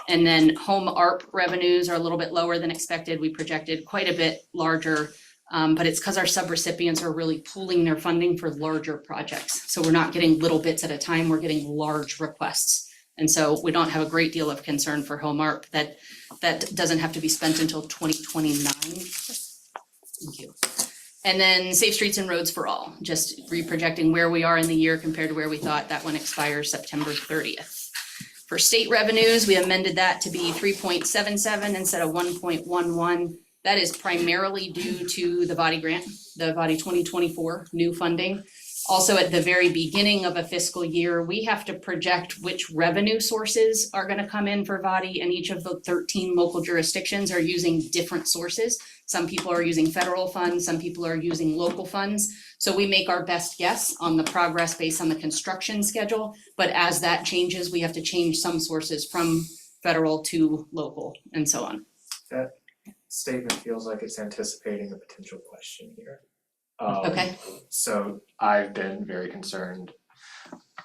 And then home ARP revenues are a little bit lower than expected. We projected quite a bit larger, but it's because our subrecipients are really pooling their funding for larger projects. So we're not getting little bits at a time, we're getting large requests. And so we don't have a great deal of concern for home ARP that doesn't have to be spent until 2029. Thank you. And then Safe Streets and Roads for All, just reprojecting where we are in the year compared to where we thought. That one expires September 30th. For state revenues, we amended that to be 3.77 instead of 1.11. That is primarily due to the VADI grant, the VADI 2024 new funding. Also, at the very beginning of a fiscal year, we have to project which revenue sources are going to come in for VADI, and each of the 13 local jurisdictions are using different sources. Some people are using federal funds, some people are using local funds. So we make our best guess on the progress based on the construction schedule, but as that changes, we have to change some sources from federal to local and so on. That statement feels like it's anticipating a potential question here. Okay. So I've been very concerned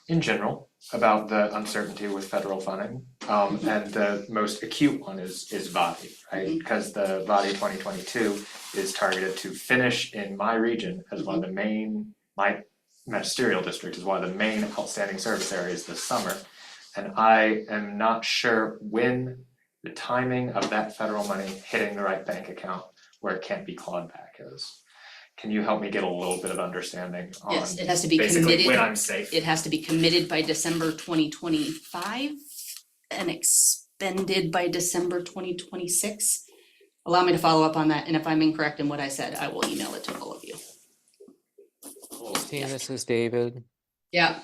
in general about the uncertainty with federal funding. And the most acute one is VADI, right? Because the VADI 2022 is targeted to finish in my region as one of the main, my magisterial district is one of the main outstanding service areas this summer. And I am not sure when the timing of that federal money hitting the right bank account where it can't be clawed back is. Can you help me get a little bit of understanding on Yes, it has to be basically committed. when I'm safe? It has to be committed by December 2025 and expended by December 2026. allow me to follow up on that, and if I'm incorrect in what I said, I will email it to all of you. Team, this is David. Yeah.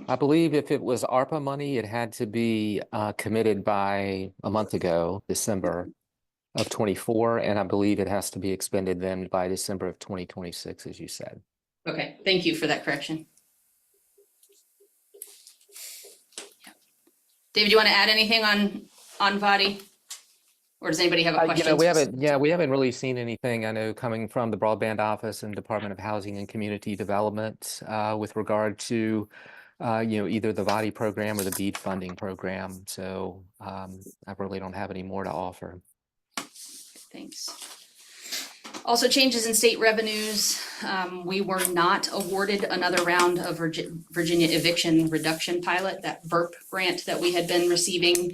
I believe if it was ARPA money, it had to be committed by a month ago, December of 24, and I believe it has to be expended then by December of 2026, as you said. Okay, thank you for that correction. David, you want to add anything on VADI? Or does anybody have a question? We haven't really seen anything, I know, coming from the Broadband Office and Department of Housing and Community Development with regard to either the VADI program or the BEAD funding program. So I really don't have any more to offer. Thanks. Also, changes in state revenues. We were not awarded another round of Virginia eviction reduction pilot, that VERP grant that we had been receiving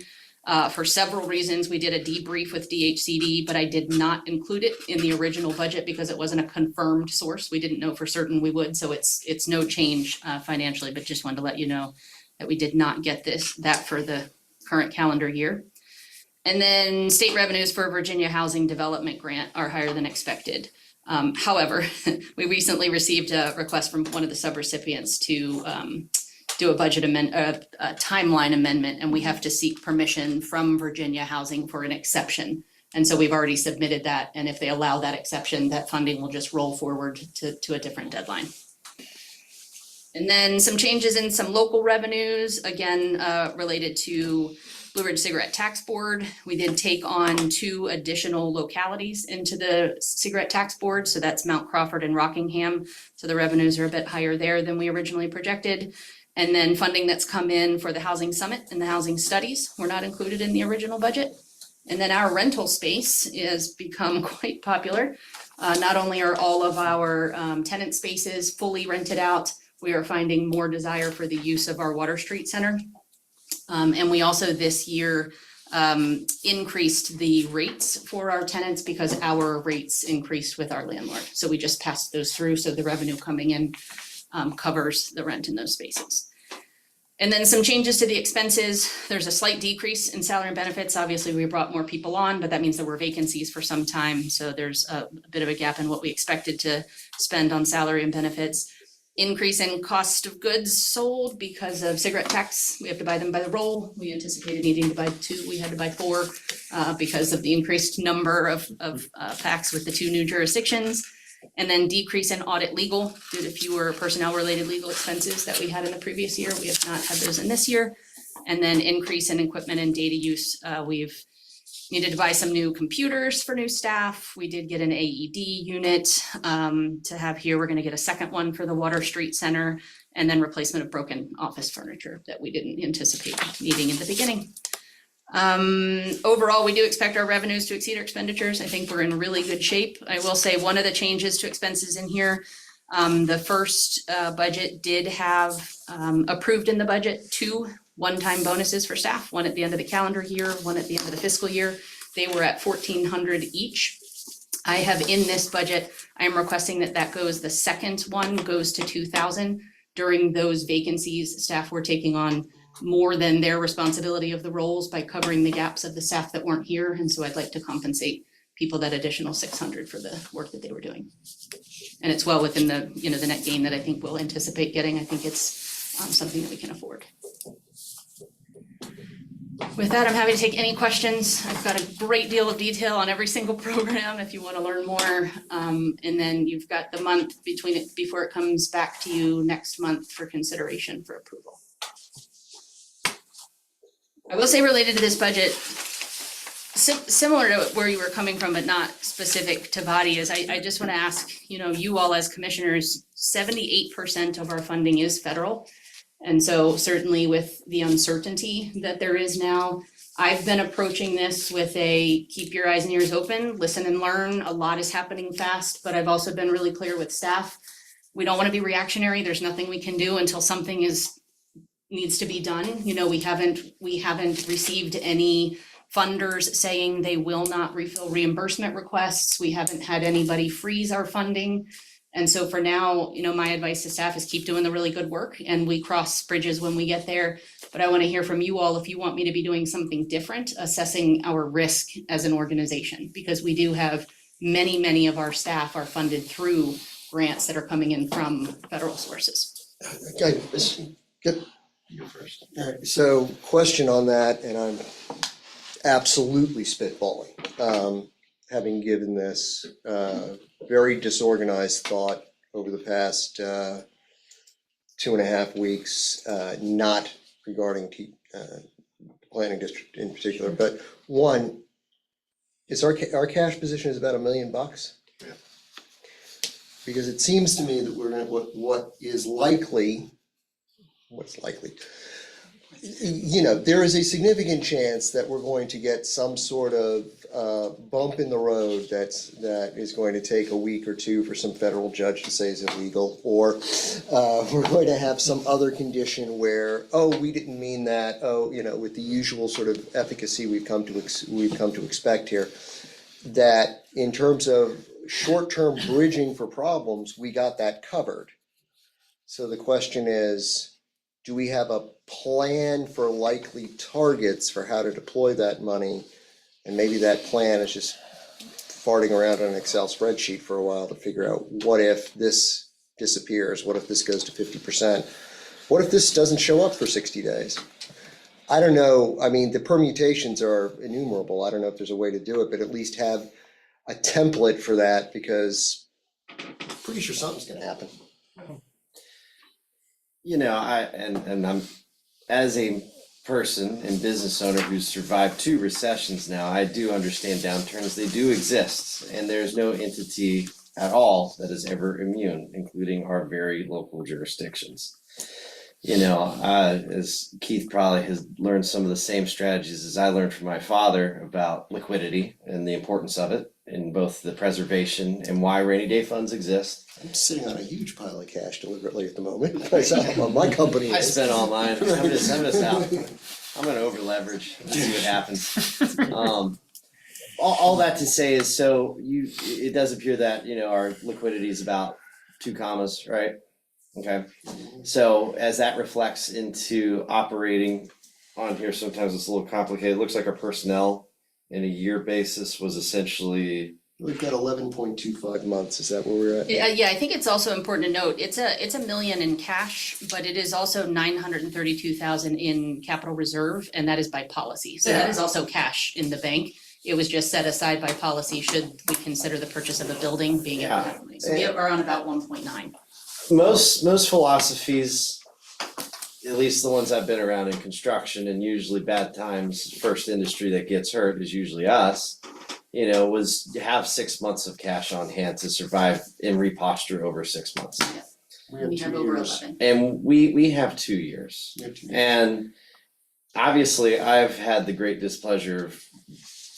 for several reasons. We did a debrief with DHCD, but I did not include it in the original budget because it wasn't a confirmed source. We didn't know for certain we would, so it's no change financially, but just wanted to let you know that we did not get that for the current calendar year. And then state revenues for Virginia Housing Development Grant are higher than expected. However, we recently received a request from one of the subrecipients to do a budget a timeline amendment, and we have to seek permission from Virginia Housing for an exception. And so we've already submitted that, and if they allow that exception, that funding will just roll forward to a different deadline. And then some changes in some local revenues, again, related to Blue Ridge Cigarette Tax Board. We did take on 2 additional localities into the cigarette tax board. So that's Mount Crawford and Rockingham. So the revenues are a bit higher there than we originally projected. And then funding that's come in for the Housing Summit and the Housing Studies were not included in the original budget. And then our rental space has become quite popular. Not only are all of our tenant spaces fully rented out, we are finding more desire for the use of our Water Street Center. And we also this year increased the rates for our tenants because our rates increased with our landlord. So we just passed those through, so the revenue coming in covers the rent in those spaces. And then some changes to the expenses. There's a slight decrease in salary and benefits. Obviously, we brought more people on, but that means there were vacancies for some time. So there's a bit of a gap in what we expected to spend on salary and benefits. Increase in cost of goods sold because of cigarette tax. We have to buy them by the roll. We anticipated needing to buy 2. We had to buy 4 because of the increased number of packs with the 2 new jurisdictions. And then decrease in audit legal due to fewer personnel related legal expenses that we had in the previous year. We have not had those in this year. And then increase in equipment and data use. We've needed to buy some new computers for new staff. We did get an AED unit to have here. We're going to get a second one for the Water Street Center, and then replacement of broken office furniture that we didn't anticipate needing in the beginning. Overall, we do expect our revenues to exceed our expenditures. I think we're in really good shape. I will say one of the changes to expenses in here, the first budget did have approved in the budget 2 one-time bonuses for staff, one at the end of the calendar year, one at the end of the fiscal year. They were at $1,400 each. I have in this budget, I am requesting that goes, the second one goes to $2,000. During those vacancies, staff were taking on more than their responsibility of the roles by covering the gaps of the staff that weren't here. And so I'd like to compensate people that additional $600 for the work that they were doing. And it's well within the, the net gain that I think we'll anticipate getting. I think it's something that we can afford. With that, I'm happy to take any questions. I've got a great deal of detail on every single program if you want to learn more. And then you've got the month between it before it comes back to you next month for consideration for approval. I will say related to this budget, similar to where you were coming from, but not specific to VADI, is I just want to ask, you all as commissioners, 78% of our funding is federal. And so certainly with the uncertainty that there is now, I've been approaching this with a keep your eyes and ears open, listen and learn. A lot is happening fast, but I've also been really clear with staff. We don't want to be reactionary. There's nothing we can do until something needs to be done. We haven't received any funders saying they will not refill reimbursement requests. We haven't had anybody freeze our funding. And so for now, my advice to staff is keep doing the really good work, and we cross bridges when we get there. But I want to hear from you all if you want me to be doing something different, assessing our risk as an organization, because we do have many of our staff are funded through grants that are coming in from federal sources. Okay, You go first. alright, so question on that, and I'm absolutely spitballing. Having given this very disorganized thought over the past 2.5 weeks, not regarding planning district in particular, but one, is our cash position is about $1 million? Yeah. Because it seems to me that we're gonna, what's likely, there is a significant chance that we're going to get some sort of bump in the road that is going to take a week or two for some federal judge to say is illegal, or we're going to have some other condition where, oh, we didn't mean that, with the usual sort of efficacy we've come to expect here, that in terms of short-term bridging for problems, we got that covered. So the question is, do we have a plan for likely targets for how to deploy that money? And maybe that plan is just farting around on an Excel spreadsheet for a while to figure out, what if this disappears? What if this goes to 50%? What if this doesn't show up for 60 days? I don't know, I mean, the permutations are innumerable. I don't know if there's a way to do it, but at least have a template for that, because I'm pretty sure something's gonna happen. I'm, as a person and business owner who's survived 2 recessions now, I do understand downturns. They do exist, and there's no entity at all that is ever immune, including our very local jurisdictions. As Keith probably has learned some of the same strategies as I learned from my father about liquidity and the importance of it in both the preservation and why rainy day funds exist. I'm sitting on a huge pile of cash deliberately at the moment. My company I is. spent all mine. I'm just out. I'm gonna over leverage and see what happens. All that to say is, it does appear that, our liquidity is about 2 commas, right? Okay, so as that reflects into operating on here, sometimes it's a little complicated. It looks like our personnel in a year basis was essentially. We've got 11.25 months, is that where we're at? Yeah, I think it's also important to note, it's $1 million in cash, but it is also 932,000 in capital reserve, and that is by policy. So that is also cash in the bank. It was just set aside by policy should we consider the purchase of a building being able to have money. So we are on about 1.9. Most philosophies, at least the ones I've been around in construction, and usually bad times, first industry that gets hurt is usually us, was to have 6 months of cash on hand to survive and reposture over 6 months. We have over 11. And we have 2 years. And obviously I've had the great displeasure of,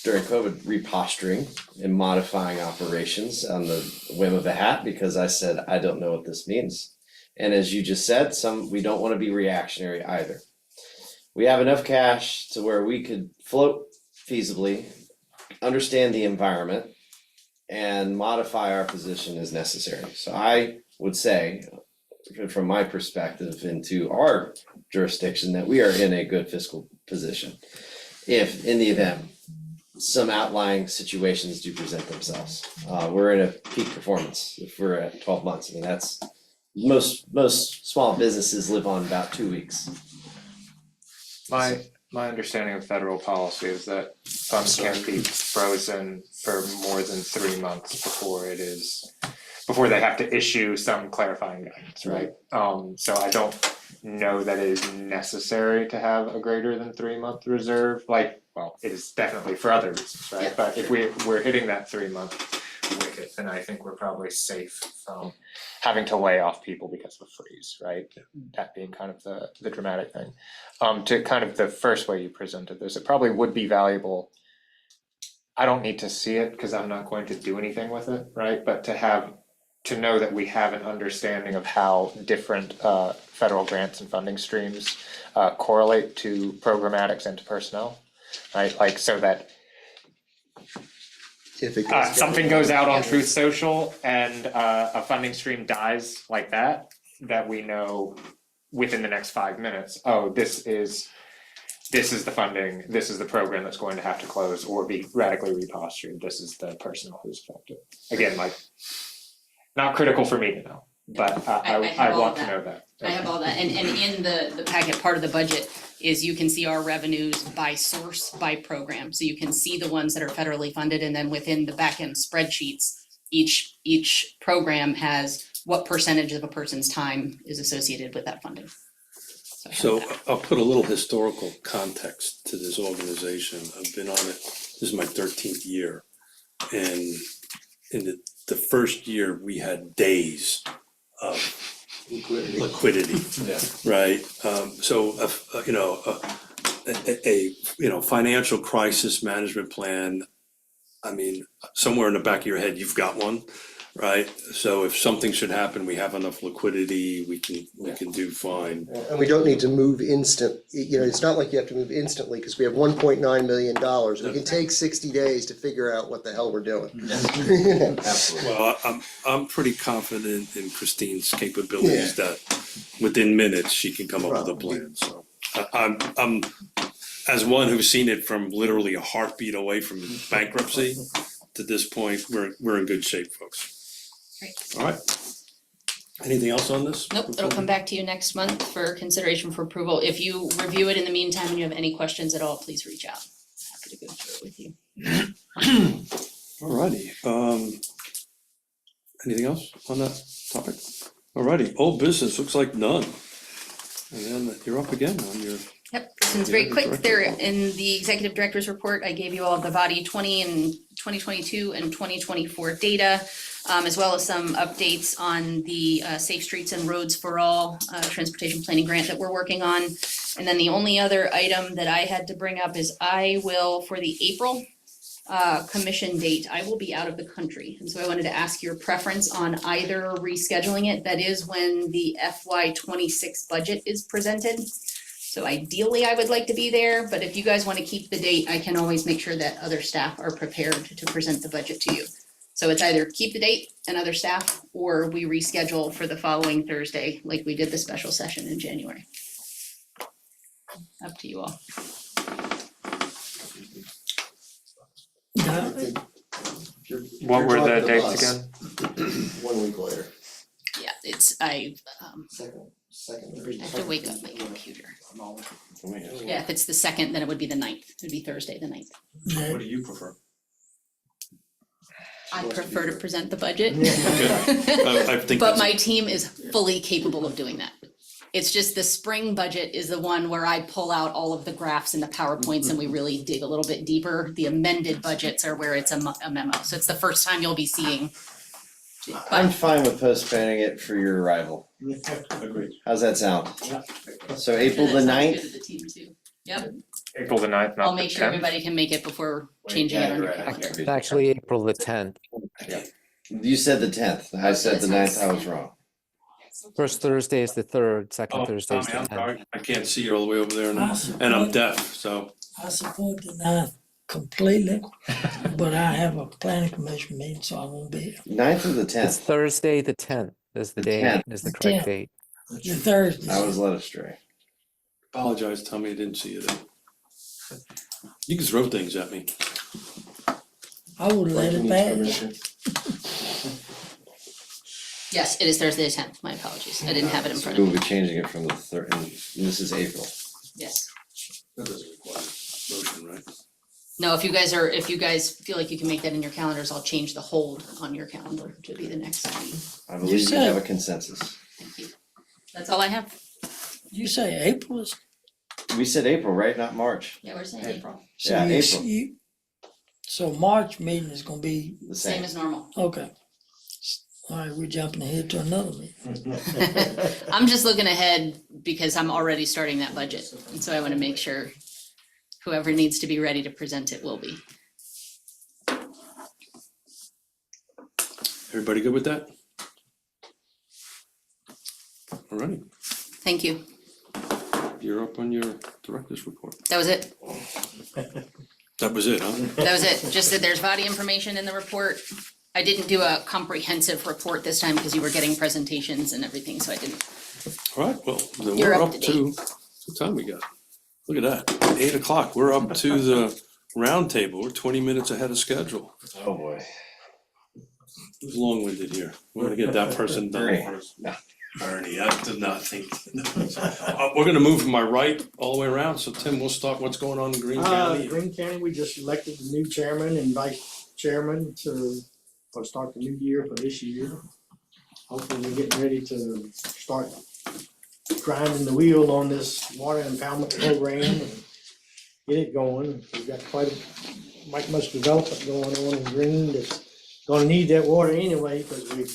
during COVID, reposturing and modifying operations on the whim of a hat, because I said, I don't know what this means. And as you just said, we don't want to be reactionary either. We have enough cash to where we could float feasibly, understand the environment, and modify our position as necessary. So I would say, from my perspective into our jurisdiction, that we are in a good fiscal position. If in the event some outlying situations do present themselves, we're in a peak performance if we're at 12 months. I mean, that's most small businesses live on about 2 weeks. My understanding of federal policy is that funds can't be frozen for more than 3 months before they have to issue some clarifying guidance, right? So I don't know that it is necessary to have a greater than 3 month reserve, it is definitely for other reasons, right? Yeah. But if we're hitting that 3 month wicket, then I think we're probably safe from having to lay off people because of a freeze, right? That being kind of the dramatic thing. To kind of the first way you presented this, it probably would be valuable. I don't need to see it because I'm not going to do anything with it, right? But to know that we have an understanding of how different federal grants and funding streams correlate to programmatics and to personnel, right? So that if it goes. Something goes out on Truth Social and a funding stream dies like that, that we know within the next 5 minutes, oh, this is the funding, this is the program that's going to have to close or be radically repostured, this is the person who's affected. Again, like, not critical for me to know, but I have I all want to that. know that. I have all that, and in the packet, part of the budget is you can see our revenues by source, by program. So you can see the ones that are federally funded, and then within the back-end spreadsheets, each program has what percentage of a person's time is associated with that funding. So I have So that. I'll put a little historical context to this organization. I've been on it, this is my 13th year. And in the first year, we had days of liquidity, right? So, a financial crisis management plan, I mean, somewhere in the back of your head, you've got one, right? So if something should happen, we have enough liquidity, we can do fine. And we don't need to move it's not like you have to move instantly, because we have $1.9 million. We can take 60 days to figure out what the hell we're doing. Absolutely. Well, I'm pretty confident in Christine's capabilities that within minutes, she can come up with a plan, so. I'm, as one who's seen it from literally a heartbeat away from bankruptcy, to this point, we're in good shape, folks. Great. All right. Anything else on this? Nope, it'll come back to you next month for consideration for approval. If you review it in the meantime and you have any questions at all, please reach out. Happy to go through it with you. Alrighty, anything else on that topic? Alrighty, old business, looks like none. And then you're up again on your. Yep, this one's very quick. There in the executive director's report, I gave you all the body 20 and 2022 and 2024 data, as well as some updates on the Safe Streets and Roads for All transportation planning grant that we're working on. And then the only other item that I had to bring up is I will, for the April commission date, I will be out of the country. And so I wanted to ask your preference on either rescheduling it. That is when the FY26 budget is presented. So ideally, I would like to be there, but if you guys want to keep the date, I can always make sure that other staff are prepared to present the budget to you. So it's either keep the date and other staff, or we reschedule for the following Thursday, like we did the special session in January. Up to you all. What were the dates again? 1 week later. Yeah, it's, I Second. have to wake up my computer. Yeah, if it's the second, then it would be the 9th. It would be Thursday, the 9th. What do you prefer? I prefer to present the budget. I think But that's- my team is fully capable of doing that. It's just the spring budget is the one where I pull out all of the graphs and the PowerPoints and we really dig a little bit deeper. The amended budgets are where it's a memo. So it's the first time you'll be seeing. I'm fine with postponing it for your arrival. Agreed. How's that sound? Yeah. So April the That sounds 9th. good to the team too. Yep, April the 9th, I'll not the make sure 10th. everybody can make it before changing it on your calendar. It's actually April the 10th, You said the 10th. I said the 9th. I was wrong. first Thursday is the 3rd, second Oh, Thursday is Tommy, the I'm 10th. sorry, I can't see you all the way over there and I'm deaf, so. I support the 9th completely, but I have a planning commission meeting, so I won't be here. 9th or the It's 10th? Thursday, the 10th is the day, 10th. is the The correct 10th. date. The Thursday. I was led astray. Apologize, Tommy, I didn't see you there. You can throw things at me. I would let it pass. Yes, it is Thursday the 10th. My apologies. I didn't have it in front of We'll me. be changing it from the 3rd, and this is April. Yes. That doesn't require motion, right? No, if you guys feel like you can make that in your calendars, I'll change the hold on your calendar to be the next meeting. I believe we said- have a consensus. Thank you. That's all I have. You say April is, We said April, right? Not March. Yeah, we're saying April. so Yeah, you, April. so March meeting is gonna be, The Same same. as normal. okay. All right, we're jumping ahead to another meeting. I'm just looking ahead because I'm already starting that budget. And so I want to make sure whoever needs to be ready to present it will be. Everybody good with that? Alrighty, Thank you. you're up on your director's report. That was it. That was it, huh? That was it, just that there's body information in the report. I didn't do a comprehensive report this time because you were getting presentations and everything, so I didn't. All right, well, then You're we're up up to to, what time we got? Look at that, 8 o'clock. We're up to the round table. We're 20 minutes ahead of schedule. Oh, boy. Who's long-winded here? We're gonna get that person done Ernie. first. Ernie, I did not think. We're gonna move from my right all the way around, so Tim, we'll start what's going on in Greene County. Greene County, we just elected the new chairman and vice chairman for start the new year for this year. Hopefully we're getting ready to start grinding the wheel on this water impoundment program and get it going. We've got quite much development going on in Greene that's gonna need that water anyway, because we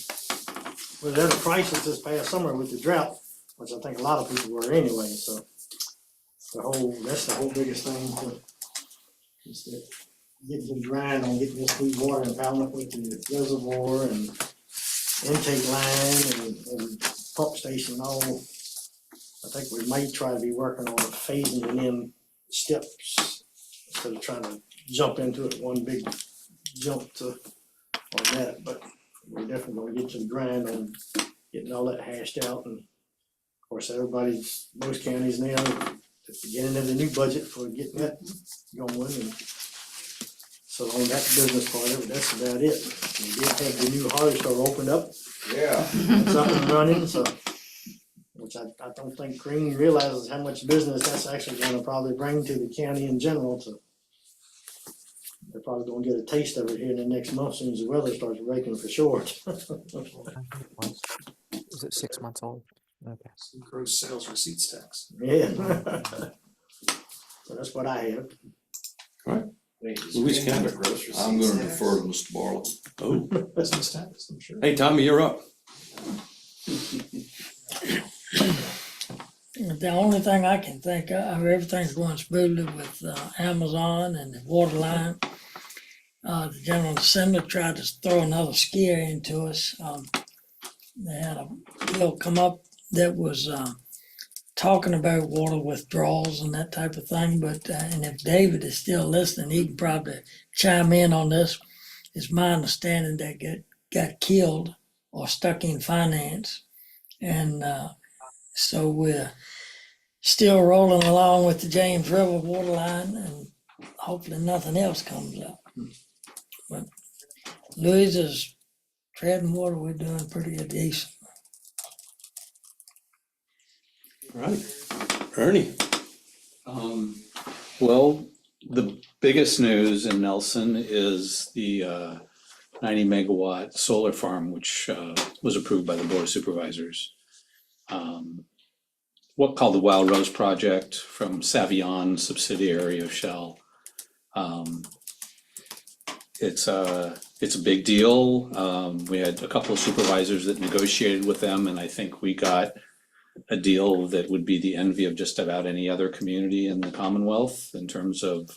was at a crisis this past summer with the drought, which I think a lot of people were anyway, so that's the whole biggest thing is that getting the grind on getting this new water impoundment with the reservoir and intake line and pump station and all. I think we might try to be working on phasing it in steps instead of trying to jump into it one big jump on that, but we're definitely gonna get to the grind on getting all that hashed out, and of course, most counties now, at the beginning of the new budget for getting that going, and so on that business part of it, that's about it. We did have the new hardware store opened up. Yeah. It's up and running, so, which I don't think Greene realizes how much business that's actually gonna probably bring to the county in general, so they're probably gonna get a taste of it here in the next month, as soon as the weather starts breaking for sure. Is it 6 months old? Okay. Gross sales receipts tax. Yeah. So that's what I have. Louisa County. I'm gonna defer to Mr. Barlow. Oh, Business tax, I'm sure. hey, Tommy, you're up. The only thing I can think of, everything's going smoothly with Amazon and the water line. The General Assembly tried to throw another scare into us. They had a bill come up that was talking about water withdrawals and that type of thing, but and if David is still listening, he can probably chime in on this. It's my understanding that got killed or stuck in finance, and so we're still rolling along with the James River water line, and hopefully nothing else comes up. But Louisa's treading water, we're doing pretty decent. Right, Ernie. Well, the biggest news in Nelson is the 90 megawatt solar farm, which was approved by the Board of Supervisors. What called the Wild Rose Project from Savion subsidiary of Shell. It's a big deal. We had a couple of supervisors that negotiated with them, and I think we got a deal that would be the envy of just about any other community in the Commonwealth in terms of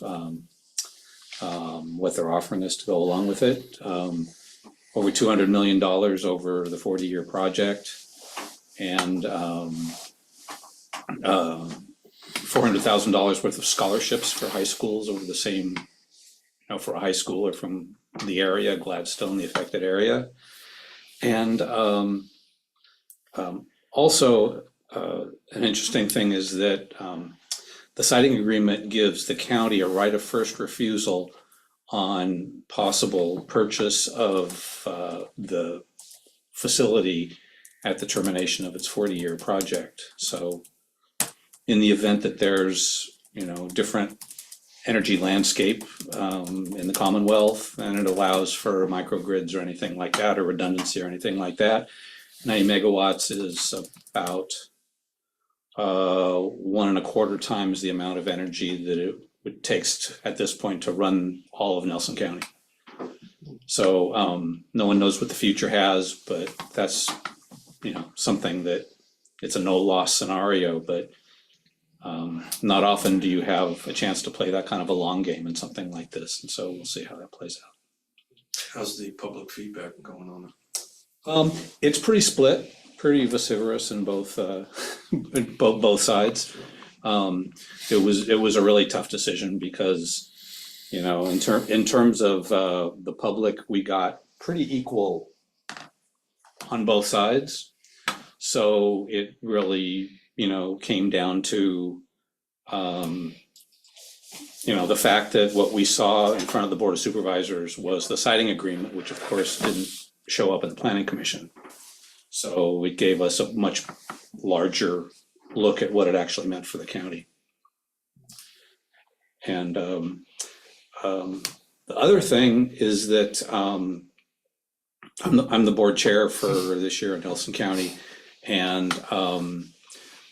what they're offering us to go along with it. Over $200 million over the 40-year project, and $400,000 worth of scholarships for high schools over the same, for a high schooler from the area, Gladstone, the affected area. And also, an interesting thing is that the siting agreement gives the county a right of first refusal on possible purchase of the facility at the termination of its 40-year project. So in the event that there's, different energy landscape in the Commonwealth, and it allows for microgrids or anything like that, or redundancy or anything like that, 90 megawatts is about 1.25 times the amount of energy that it would take at this point to run all of Nelson County. So no one knows what the future has, but that's something that it's a no loss scenario, but not often do you have a chance to play that kind of a long game in something like this, and so we'll see how that plays out. How's the public feedback going on it? It's pretty split, pretty vociferous in both both sides. It was a really tough decision because You know, in terms of the public, we got pretty equal on both sides. So it really, you know, came down to, you know, the fact that what we saw in front of the Board of Supervisors was the siding agreement, which of course didn't show up at the Planning Commission. So it gave us a much larger look at what it actually meant for the county. And the other thing is that I'm the board chair for this year in Nelson County, and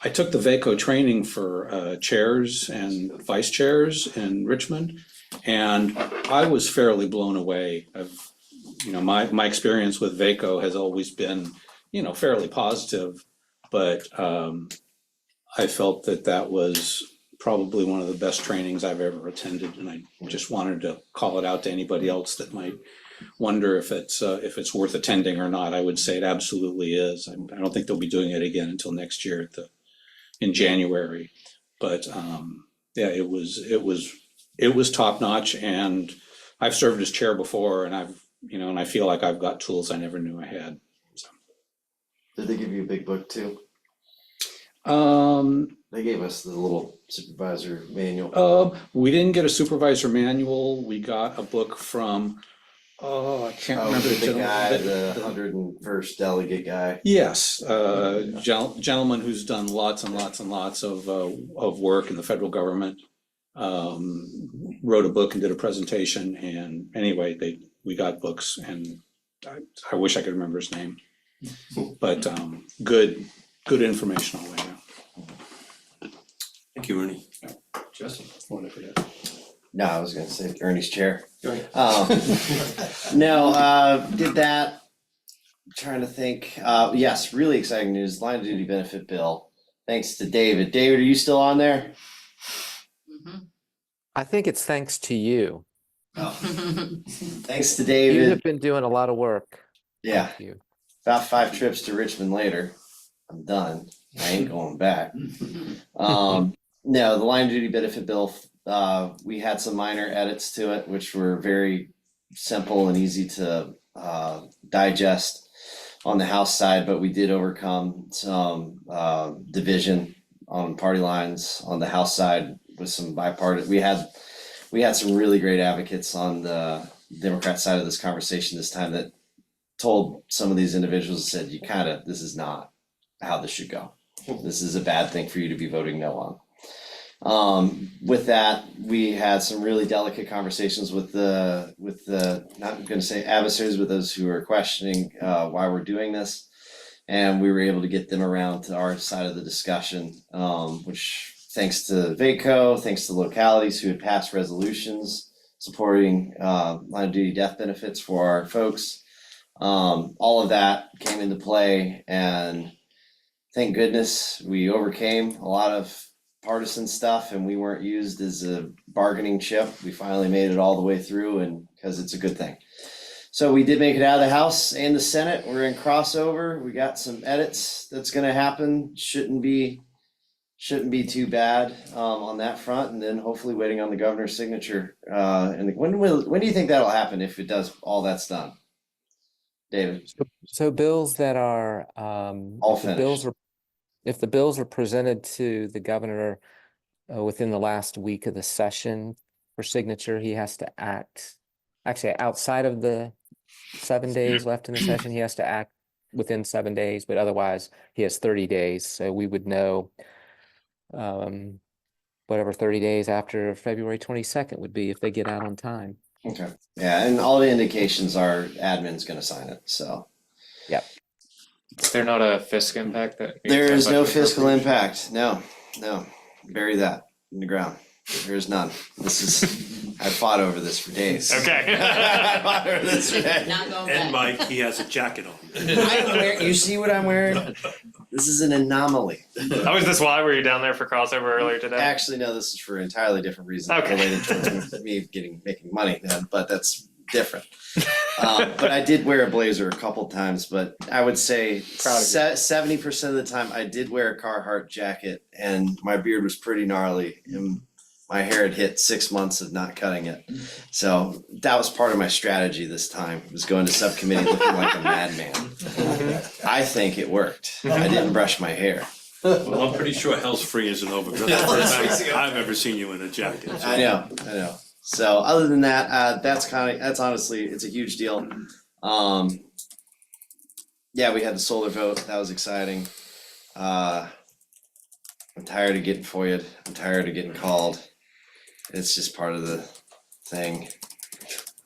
I took the VACO training for chairs and vice chairs in Richmond, and I was fairly blown away. You know, my experience with VACO has always been, you know, fairly positive, but I felt that was probably one of the best trainings I've ever attended, and I just wanted to call it out to anybody else that might wonder if it's worth attending or not. I would say it absolutely is. I don't think they'll be doing it again until next year in January, but yeah, it was top notch, and I've served as chair before, and and I feel like I've got tools I never knew I had. So. Did they give you a big book too? They gave us the little supervisor manual. We didn't get a supervisor manual. We got a book from, I can't remember the guy, the 101st delegate guy. Yes, gentleman who's done lots and lots and lots of work in the federal government. Wrote a book and did a presentation, and anyway, we got books, and I wish I could remember his name, but good information all the way around. Thank you, Ernie. Justin, what I forget? No, I was gonna say Ernie's chair. Go ahead. Did that. I'm trying to think. Yes, really exciting news. Line of duty benefit bill. Thanks to David. David, are you still on there? I think it's thanks to you. Oh. Thanks to You David. have been doing a lot of work. Yeah. Thank you. About 5 trips to Richmond later. I'm done. I ain't going back. No, the line of duty benefit bill, we had some minor edits to it, which were very simple and easy to digest on the House side, but we did overcome some division on party lines on the House side with some bipartisan. We had some really great advocates on the Democrat side of this conversation this time that told some of these individuals, said, this is not how this should go. This is a bad thing for you to be voting no on. With that, we had some really delicate conversations with the not going to say adversaries, but those who are questioning why we're doing this, and we were able to get them around to our side of the discussion, which thanks to VACO, thanks to localities who had passed resolutions supporting line of duty death benefits for our folks. All of that came into play, and thank goodness we overcame a lot of partisan stuff, and we weren't used as a bargaining chip. We finally made it all the way through, and because it's a good thing. So we did make it out of the House and the Senate. We're in crossover. We got some edits that's going to happen. Shouldn't be too bad on that front, and then hopefully waiting on the governor's signature. And when do you think that'll happen, if it does, all that's done? David. So bills that are all finished. If the bills are presented to the governor within the last week of the session for signature, he has to act. Actually, outside of the 7 days left in the session, he has to act within 7 days, but otherwise he has 30 days. So we would know whatever 30 days after February 22nd would be if they get out on time. Okay. Yeah, and all the indications are admin's going to sign it. So. Yep. Is there not a fiscal impact that? There is no fiscal impact. No. Bury that in the ground. There is none. I fought over this for days. Okay. I fought over this for days. Not going And back. Mike, he has a jacket on. You see what I'm wearing? This is an anomaly. Oh, is this why? Were you down there for crossover earlier today? Actually, no, this is for an entirely different reason. Okay. Related to me making money, but that's different. But I did wear a blazer a couple times, but I would say 70% of the time I did wear a Carhartt jacket, and my beard was pretty gnarly. And my hair had hit 6 months of not cutting it. So that was part of my strategy this time, was going to subcommittee looking like a madman. I think it worked. I didn't brush my hair. Well, I'm pretty sure hell's free isn't over, because that's the first time I've ever seen you in a jacket. So. I know. So other than that, that's honestly, it's a huge deal. Yeah, we had the solar vote, that was exciting. I'm tired of getting FOIA'd, I'm tired of getting called. It's just part of the thing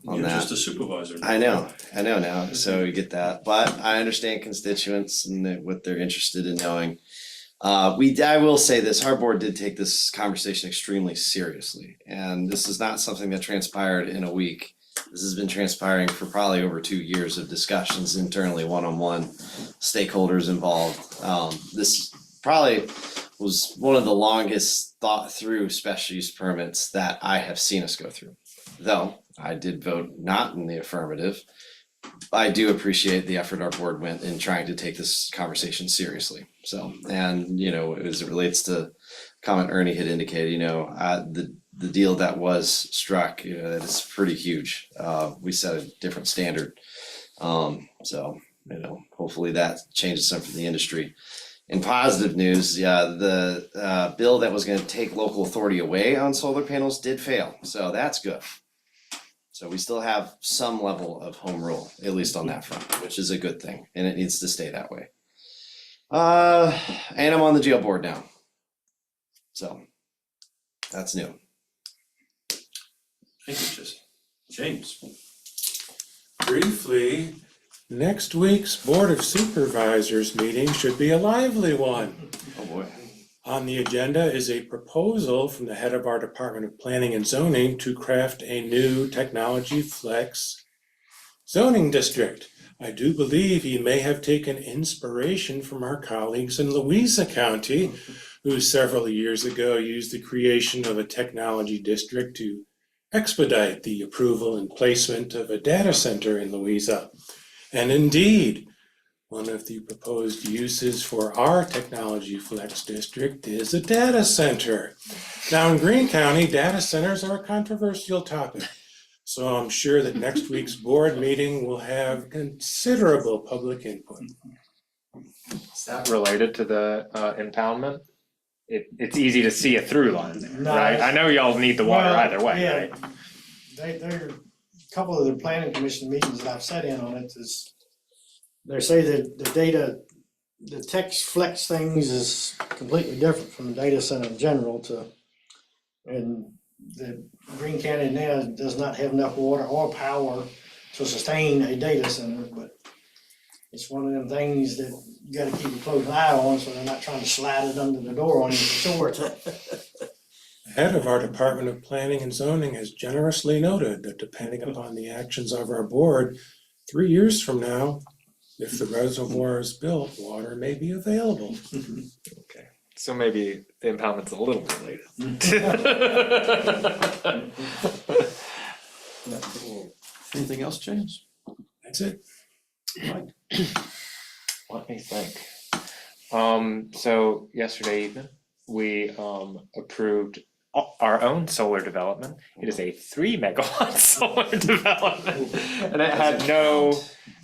on You're that. just a supervisor. I know now, so you get that, but I understand constituents and what they're interested in knowing. I will say this, our board did take this conversation extremely seriously, and this is not something that transpired in a week. This has been transpiring for probably over 2 years of discussions internally, one-on-one, stakeholders involved. This probably was one of the longest thought through special use permits that I have seen us go through. Though I did vote not in the affirmative, I do appreciate the effort our board went in trying to take this conversation seriously. So, and as it relates to comment Ernie had indicated, the deal that was struck, that is pretty huge. We set a different standard. So, hopefully that changes something for the industry. In positive news, the bill that was going to take local authority away on solar panels did fail. So that's good. So we still have some level of home rule, at least on that front, which is a good thing, and it needs to stay that way. And I'm on the jail board now. So that's new. Thank you, James. Briefly, next week's Board of Supervisors meeting should be a lively one. Oh boy. On the agenda is a proposal from the head of our Department of Planning and Zoning to craft a new technology flex zoning district. I do believe he may have taken inspiration from our colleagues in Louisa County, who several years ago used the creation of a technology district to expedite the approval and placement of a data center in Louisa. And indeed, one of the proposed uses for our Technology Flex District is a data center. Now in Greene County, data centers are a controversial topic, so I'm sure that next week's board meeting will have considerable public input. Is that related to the impoundment? It's easy to see a through line there, No, right? I know y'all need the water Well, either way, yeah, right? There, a couple of the planning commission meetings that I've sat in on it is, they say that the text flex things is completely different from the data center in general and the Greene County now does not have enough water or power to sustain a data center, but it's one of them things that you gotta keep a close eye on, so they're not trying to slide it under the door on you for sure. The head of our Department of Planning and Zoning has generously noted that depending upon the actions of our board, 3 years from now, if the reservoir is built, water may be available. Okay, so maybe the impoundment's a little related. Anything else, James? That's it. Right. Let me think. So yesterday evening, we approved our own solar development. It is a 3 megawatt solar development, and it had no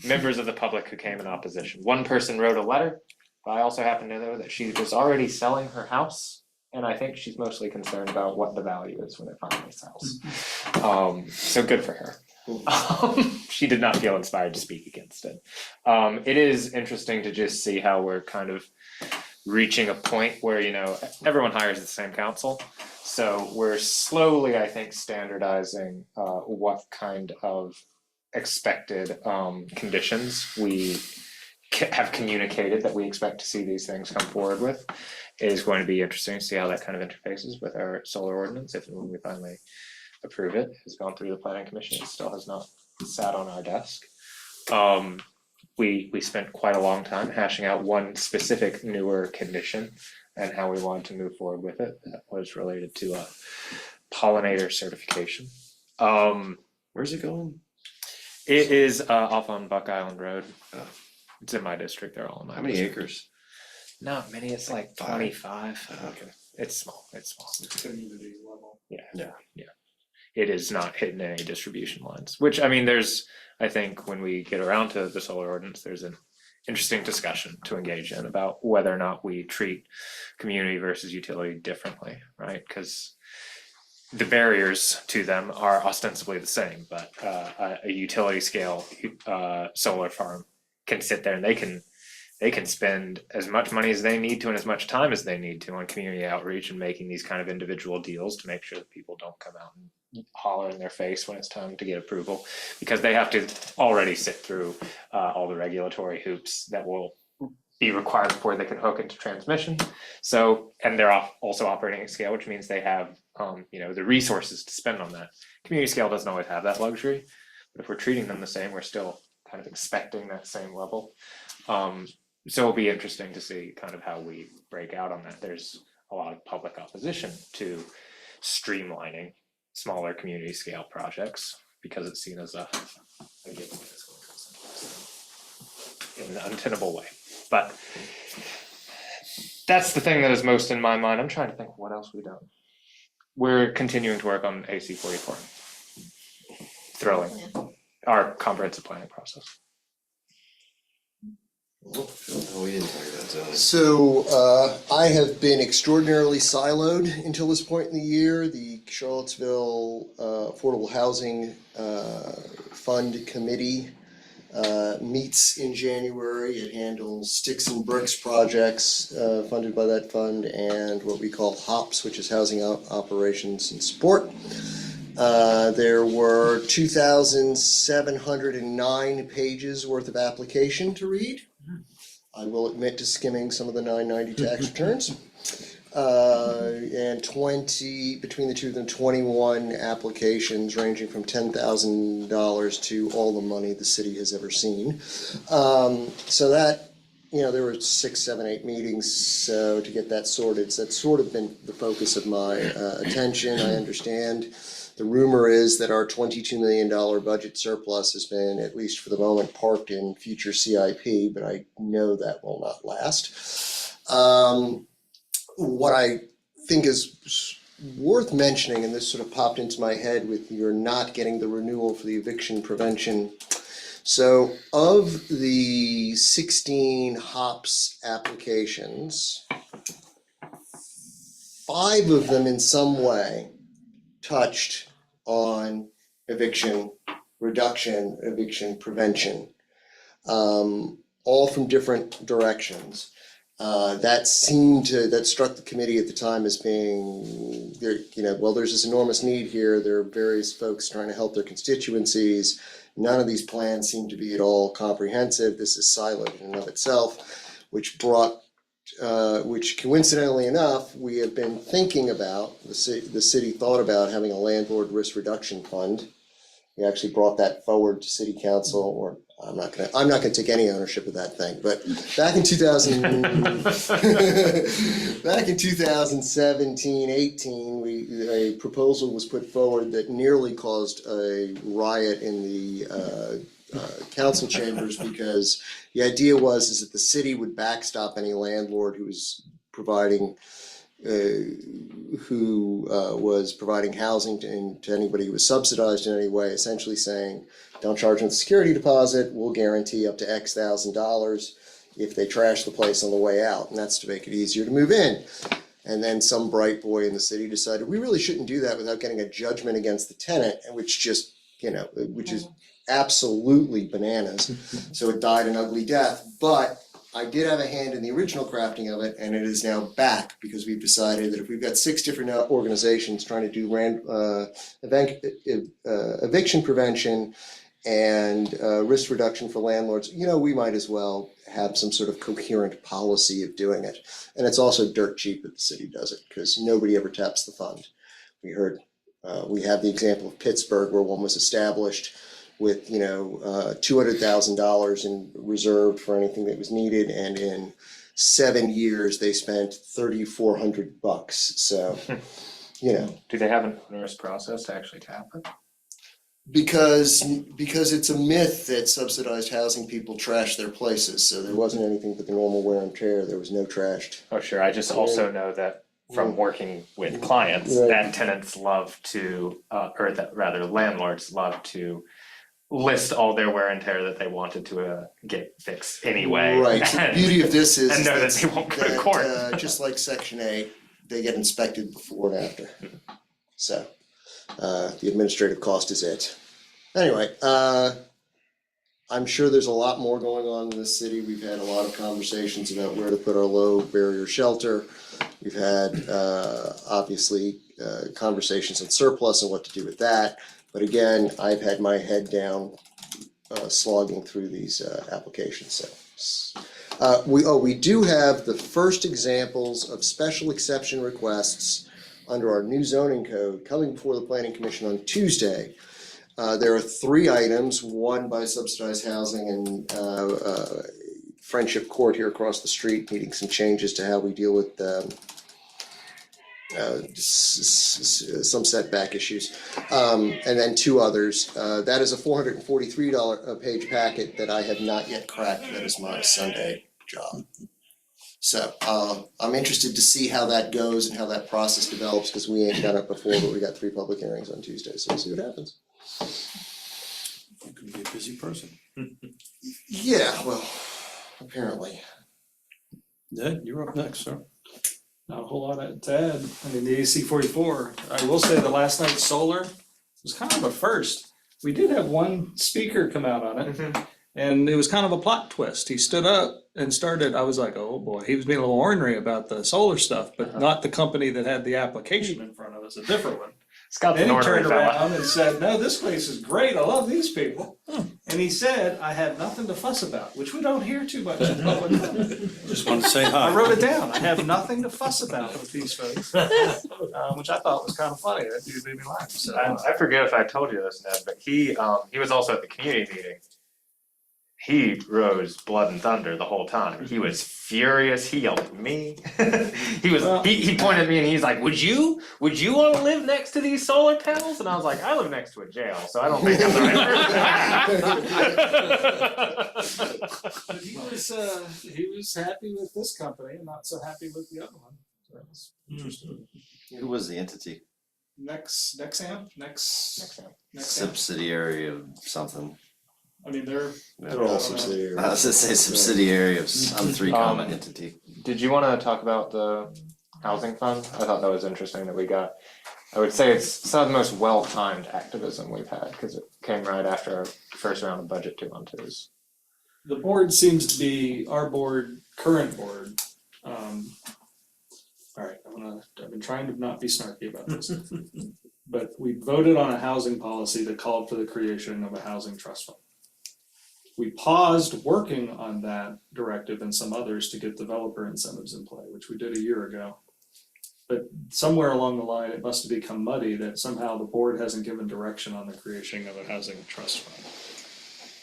members of the public who came in opposition. One person wrote a letter, but I also happen to know that she was already selling her house, and I think she's mostly concerned about what the value is when it finally sells. So good for her. She did not feel inspired to speak against it. It is interesting to just see how we're kind of reaching a point where, everyone hires the same council. So we're slowly, I think, standardizing what kind of expected conditions we have communicated that we expect to see these things come forward with. It is going to be interesting to see how that kind of interfaces with our solar ordinance if and when we finally approve it. It's gone through the planning commission, it still has not sat on our desk. We spent quite a long time hashing out one specific newer condition and how we wanted to move forward with it. That was related to pollinator certification. Where's it going? It is off on Buck Island Road. It's in my district, they're all in my How many district. acres? Not many, it's like 25. Okay. It's small, it's small. Community level. Yeah. It is not hitting any distribution lines, which, I mean, I think when we get around to the solar ordinance, there's an interesting discussion to engage in about whether or not we treat community versus utility differently, right? Because the barriers to them are ostensibly the same, but a utility scale solar farm can sit there and they can spend as much money as they need to and as much time as they need to on community outreach and making these kind of individual deals to make sure that people don't come out and holler in their face when it's time to get approval, because they have to already sit through all the regulatory hoops that will be required before they can hook into transmission. So, and they're also operating at scale, which means they have the resources to spend on that. Community scale doesn't always have that luxury, but if we're treating them the same, we're still kind of expecting that same level. So it'll be interesting to see kind of how we break out on that. There's a lot of public opposition to streamlining smaller community scale projects because it's seen as a given fiscal in an untenable way. But that's the thing that is most in my mind. I'm trying to think what else we've done. We're continuing to work on AC 44. Thrilling. Our comprehensive planning process. Oh, we didn't talk about zoning. So I have been extraordinarily siloed until this point in the year. The Charlottesville Affordable Housing Fund Committee meets in January. It handles sticks and bricks projects funded by that fund and what we call HOPS, which is Housing Operations and Support. There were 2,709 pages worth of application to read. I will admit to skimming some of the 990 tax returns. And between the two of them, 21 applications ranging from $10,000 to all the money the city has ever seen. So that, there were 6, 7, 8 meetings, so to get that sorted. So that's sort of been the focus of my attention. I understand. The rumor is that our $22 million budget surplus has been, at least for the moment, parked in future CIP, but I know that will not last. What I think is worth mentioning, and this sort of popped into my head with you're not getting the renewal for the eviction prevention. So of the 16 HOPS applications, 5 of them in some way touched on eviction reduction, eviction prevention, all from different directions. That struck the committee at the time as being, there's this enormous need here. There are various folks trying to help their constituencies. None of these plans seem to be at all comprehensive. This is siloed in and of itself, which coincidentally enough, we have been thinking about, the city thought about having a landlord risk reduction fund. We actually brought that forward to city council, or I'm not gonna take any ownership of that thing, but back in 2017-18, a proposal was put forward that nearly caused a riot in the council chambers, because the idea was that the city would backstop any landlord who was providing housing to anybody who was subsidized in any way, essentially saying, don't charge them the security deposit, we'll guarantee up to X $1,000 if they trash the place on the way out, and that's to make it easier to move in. And then some bright boy in the city decided we really shouldn't do that without getting a judgment against the tenant, which is absolutely bananas. So it died an ugly death, but I did have a hand in the original crafting of it, and it is now back because we've decided that if we've got 6 different organizations trying to do eviction prevention and risk reduction for landlords, we might as well have some sort of coherent policy of doing it. And it's also dirt cheap if the city does it, because nobody ever taps the fund. We have the example of Pittsburgh, where one was established with $200,000 in reserved for anything that was needed, and in 7 years they spent $3,400. So, Do they have an onerous process to actually tap it? Because it's a myth that subsidized housing people trash their places. So there wasn't anything but the normal wear and tear. There was no trashed. Oh, sure. I just also know that from working with clients, Right. that tenants love to, or that rather landlords love to list all their wear and tear that they wanted to get fixed anyway. Right, so the beauty of this is And know that they won't go to court. just like Section 8, they get inspected before and after. So, the administrative cost is it. Anyway, I'm sure there's a lot more going on in this city. We've had a lot of conversations about where to put our low barrier shelter. We've had, obviously, conversations on surplus and what to do with that. But again, I've had my head down, slogging through these, applications, so. We do have the first examples of special exception requests under our new zoning code coming before the planning commission on Tuesday. There are 3 items, one by subsidized housing and Friendship Court here across the street needing some changes to how we deal with some setback issues. And then 2 others. That is a $443 page packet that I have not yet cracked. That is my Sunday job. So I'm interested to see how that goes and how that process develops, because we ain't done it before, but we got 3 public hearings on Tuesday, so we'll see what happens. You're gonna be a busy person. Yeah, well, apparently. Ned, you're up next, sir. Not a whole lot to add. I mean, the AC 44, I will say the last night's solar was kind of a first. We did have one speaker come out on it, and it was kind of a plot twist. He stood up and started, I was like, oh boy, he was being a little ornery about the solar stuff, but not the company that had the application in front of us, a different one. Scott the Then he ornery turned fella. around and said, no, this place is great, I love these people. And he said, I have nothing to fuss about, which we don't hear too much in public comment. Just wanted to say hi. I wrote it down, I have nothing to fuss about with these folks, which I thought was kind of funny, that dude made me laugh, so. I forget if I told you this, Ned, but he was also at the community meeting. He rose blood and thunder the whole time. He was furious. He yelled at me. He pointed at me and he's like, would you want to live next to these solar panels? And I was like, I live next to a jail, so I don't think I'm the right person. But he was happy with this company and not so happy with the other one, so that was interesting. Who was the entity? Nexam. Subsidiary of something. I mean, they're all subsidiary. I was gonna say subsidiary of some 3 common entity. Did you want to talk about the housing fund? I thought that was interesting that we got. I would say it's some of the most well-timed activism we've had, because it came right after our first round of budget 2-on-2s. The board seems to be, our board, current board, alright, I've been trying to not be snarky about this. But we voted on a housing policy that called for the creation of a housing trust fund. We paused working on that directive and some others to get developer incentives in play, which we did a year ago. But somewhere along the line, it must have become muddy that somehow the board hasn't given direction on the creation of a housing trust fund.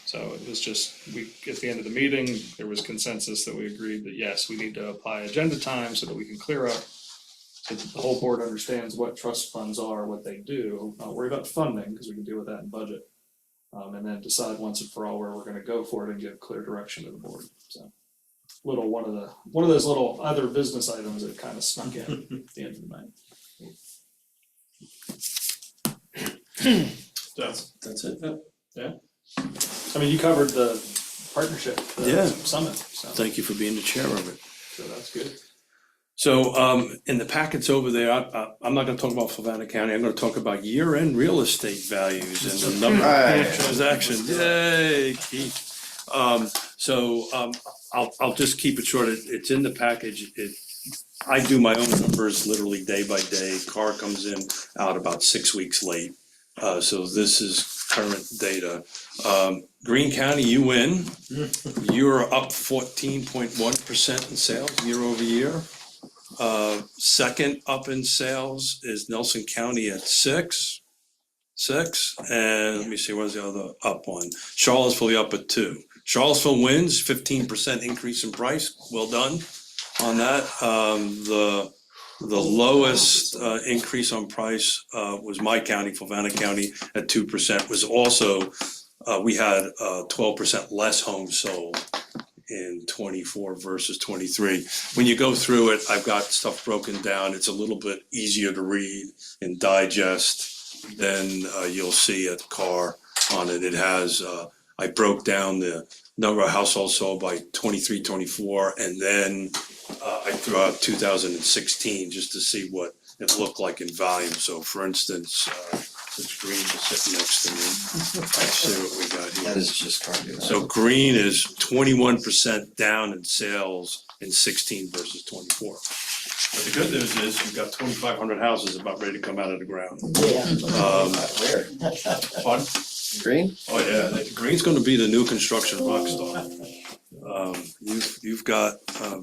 So it was just, at the end of the meeting, there was consensus that we agreed that yes, we need to apply agenda time so that we can clear up, so that the whole board understands what trust funds are, what they do, not worry about funding, because we can deal with that in budget. And then decide once and for all where we're gonna go for it and give clear direction to the board, so. One of those little other business items that kind of snuck in at the end of the night. That's it. Yeah. I mean, you covered the partnership, Yeah. summit, so Thank you for being the chair of it. that's good. So in the packets over there, I'm not gonna talk about Fluvanna County, I'm gonna talk about year-end real estate values and the number of transactions. Yay, Keith. I'll just keep it short, it's in the package, I do my own numbers literally day by day, car comes in, out about 6 weeks late. So this is current data. Greene County, you win, you're up 14.1% in sales year over year. Second up in sales is Nelson County at 6, and let me see, where's the other up one? Charlottesville up at 2. Charlottesville wins, 15% increase in price, well done on that. The lowest increase on price was my county, Fluvanna County at 2%, was also, we had 12% less homes sold in 24 versus 23. When you go through it, I've got stuff broken down. It's a little bit easier to read and digest than you'll see at the car on it. It has, I broke down the number of households sold by 23, 24, and then I threw out 2016 just to see what it looked like in volume. So for instance, since Greene is sitting next to me, I see what we got here. That is just cardio. So Greene is 21% down in sales in 16 versus 24. But the good news is you've got 2,500 houses about ready to come out of the ground. Where? Pardon? Greene? Oh, yeah, Greene's gonna be the new construction rock star. You've got,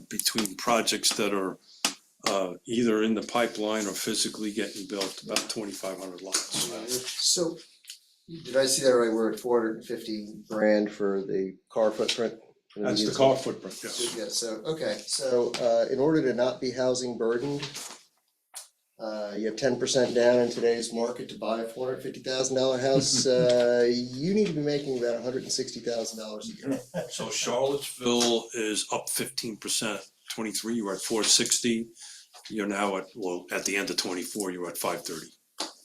between projects that are either in the pipeline or physically getting built, about 2,500 lots. So, did I see that right? We're at 450 grand for the car footprint? for That's the median- car footprint, yes. Yeah, so, okay, so, in order to not be housing burdened, you have 10% down in today's market to buy a $450,000 house, you need to be making about $160,000 a year. So Charlottesville is up 15%, 23, you were at 460. You're now at, well, at the end of 24, you were at 530.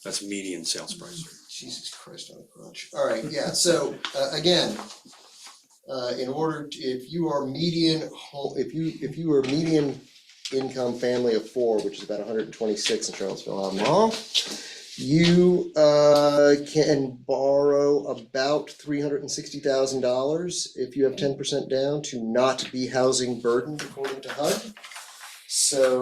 That's median sales price. Jesus Christ on a crunch. Alright, yeah, so, again, in order to, if you are median home, if you are median income family of 4, which is about 126 in Charlottesville, Albemarle, you can borrow about $360,000 if you have 10% down to not be housing burdened according to HUD. So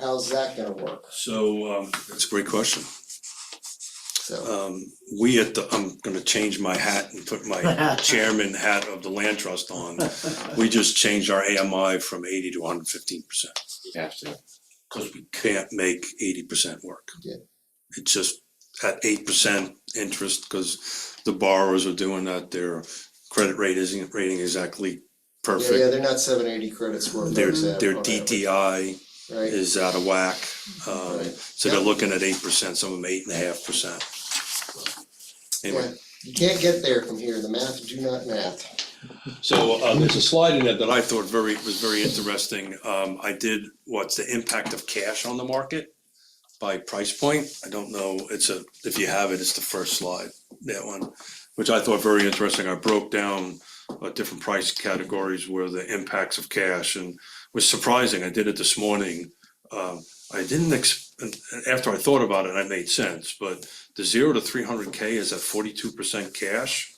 how's that gonna work? So, that's a great question. So We at the, I'm gonna change my hat and put my chairman hat of the land trust on. We just changed our AMI from 80 to 115%. You have to. Cause we can't make 80% work. Yeah. It's just at 8% interest, cause the borrowers are doing that, their credit rate isn't rating exactly perfect. yeah, they're not 780 credit score. Their folks have on average, DTI right? is out of whack, Right. so they're looking at 8%, some of them 8.5%. Anyway, Yeah, you can't get there from here, the math do not math. so there's a slide in there that I thought was very interesting. I did, what's the impact of cash on the market by price point? I don't know, if you have it, it's the first slide, that one, which I thought very interesting. I broke down different price categories where the impacts of cash, and was surprising. I did it this morning. I didn't after I thought about it, it made sense, but the 0 to 300K is at 42% cash.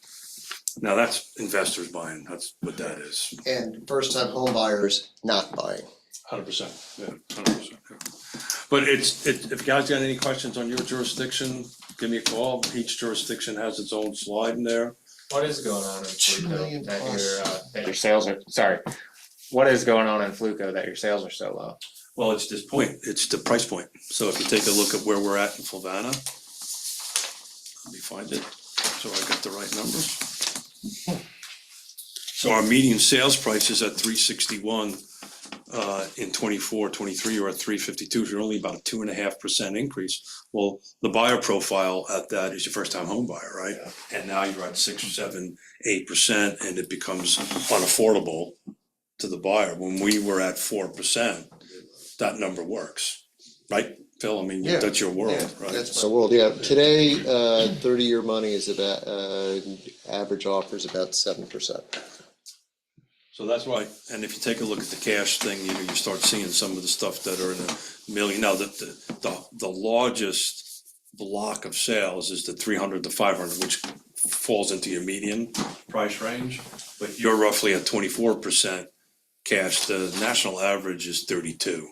Now that's investors buying, that's what that is. And first time home buyers not buying. 100%, yeah, 100%. Yeah. But if you guys got any questions on your jurisdiction, give me a call. Each jurisdiction has its own slide in there. What is going on in 2 million Fluco that plus. that your sales are, sorry, what is going on in Fluco that your sales are so low? Well, it's this point, it's the price point. So if you take a look at where we're at in Fluvanna, let me find it, so I got the right numbers. So our median sales price is at 361, in 24, 23, you're at 352, so you're only about a 2.5% increase. Well, the buyer profile at that is your first time home buyer, right? And now you're at 6, 7, 8%, and it becomes unaffordable to the buyer. When we were at 4%, that number works, right? Phil, I mean, Yeah, that's your world, Yeah, right? that's my world, yeah. Today, 30-year money is about, average offer is about 7%. So that's why, and if you take a look at the cash thing, you start seeing some of the stuff that are in a million. Now, the largest block of sales is the 300 to 500, which falls into your median price range. But you're roughly at 24% cash. The national average is 32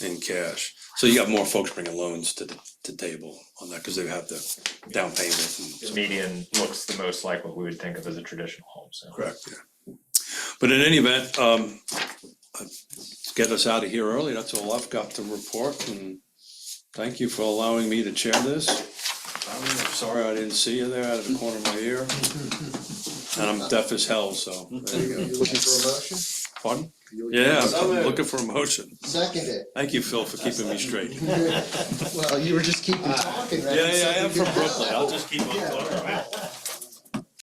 in cash. So you got more folks bringing loans to the table on that because they have the down payment. The median looks the most like what we would think of as a traditional home sale. Correct, yeah. But in any event, get us out of here early, that's all I've got to report, and thank you for allowing me to chair this. I'm sorry I didn't see you there out of the corner of my ear. And I'm deaf as hell, so there you go. You looking for a motion? Pardon? You looking Yeah, for a I'm motion? looking for a motion. Second it. Thank you, Phil, for keeping me straight. Well, you were just keeping talking, right? Yeah, I am from Brooklyn, I'll just keep on talking, right?